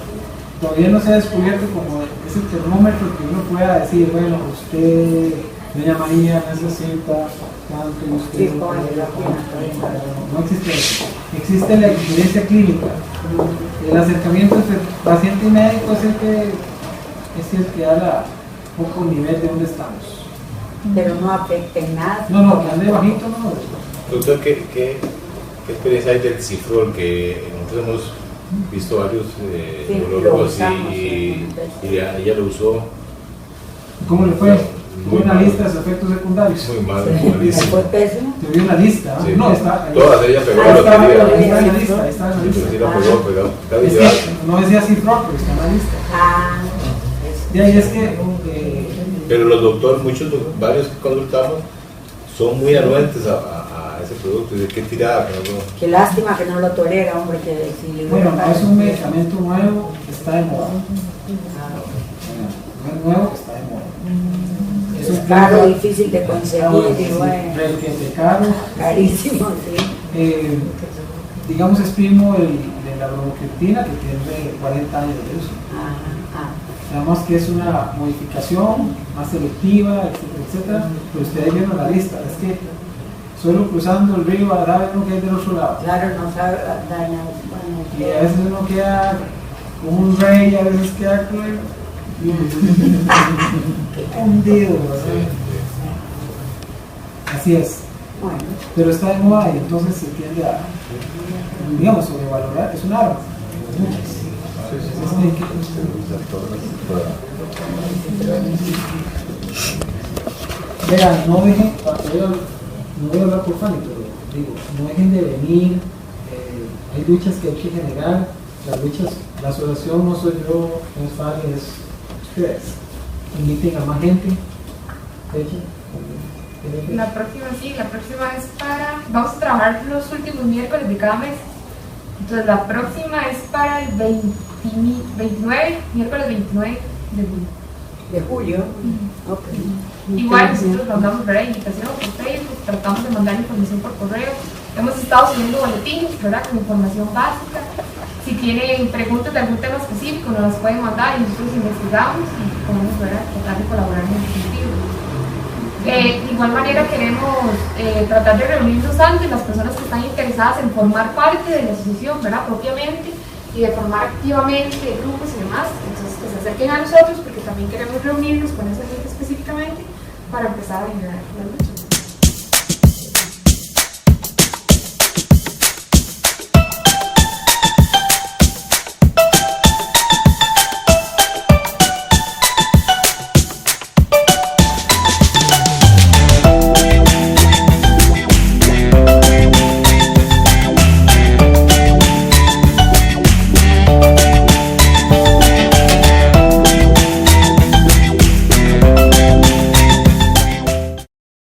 Todavía no se ha descubierto como ese termómetro que uno pueda decir, bueno, usted, doña María, necesita tanto y usted Sí, no existe eso. Existe la evidencia clínica. El acercamiento entre paciente y médico es el que da un poco el nivel de donde estamos. Pero no afecta en nada. No, que ande bajito, no. Doctor, ¿qué experiencia hay del cifrol? Que nosotros hemos visto varios neurólogos y ella lo usó. ¿Cómo le fue? Tuve una lista de sus efectos secundarios. Muy mal, ¿Fue malísimo. pésimo? Tuve una lista. Sí. No, está ahí. Todas ellas pegó Ahí la está, lotería. Ahí está en la lista, ahí está en la Sí, lista. pero sí la pegó. Está Es bien. que no decía cifrón, pero está en la lista. Ah, De ahí es que Pero los doctores, varios que consultamos, son muy anuentes a ese producto. Y de qué tirada. qué lástima que no lo tolera, hombre, que si le bueno, hubiera no es pasado. un medicamento nuevo que está de moda. No es nuevo que está de moda. Es caro, difícil de conseguir, y bueno, Requete caro. carísimo, sí. Digamos, es primo de la bromocriptina, que tiene 40 años de uso. Además que es una modificación más selectiva, etcétera, etcétera. Pero ustedes vieron la lista, es que solo cruzando el río sabe uno que hay del otro lado. Claro, no sabe dañar. Y a veces uno queda como un rey, a veces queda como hundido, ¿verdad? Así es. Bueno, Pero está de moda y entonces se tiende a, digamos, sobrevalorar. Es un arma, muchas. Vean, no dejen, no voy a hablar por Fanny, pero digo, no dejen de venir. Hay luchas que hay que generar. Las luchas, la asociación no soy yo, no es Fanny, es ustedes. Inviten a más gente. La próxima es para, vamos a trabajar los últimos miércoles de cada mes. Entonces la próxima es para el 29, miércoles 29 de julio. de julio. Ok. Igual nosotros mandamos la invitación por Facebook, tratamos de mandar información por correo. Hemos estado subiendo boletines, ¿verdad? Con información básica. Si tienen preguntas de algún tema específico, nos las pueden mandar y nosotros investigamos y podemos, ¿verdad?, tratar de colaborar en ese sentido. De igual manera queremos tratar de reunirnos antes las personas que están interesadas en formar parte de la asociación, ¿verdad?, propiamente, y de formar activamente grupos y demás. Entonces que se acerquen a nosotros porque también queremos reunirnos con esa gente específicamente para empezar a generar la lucha.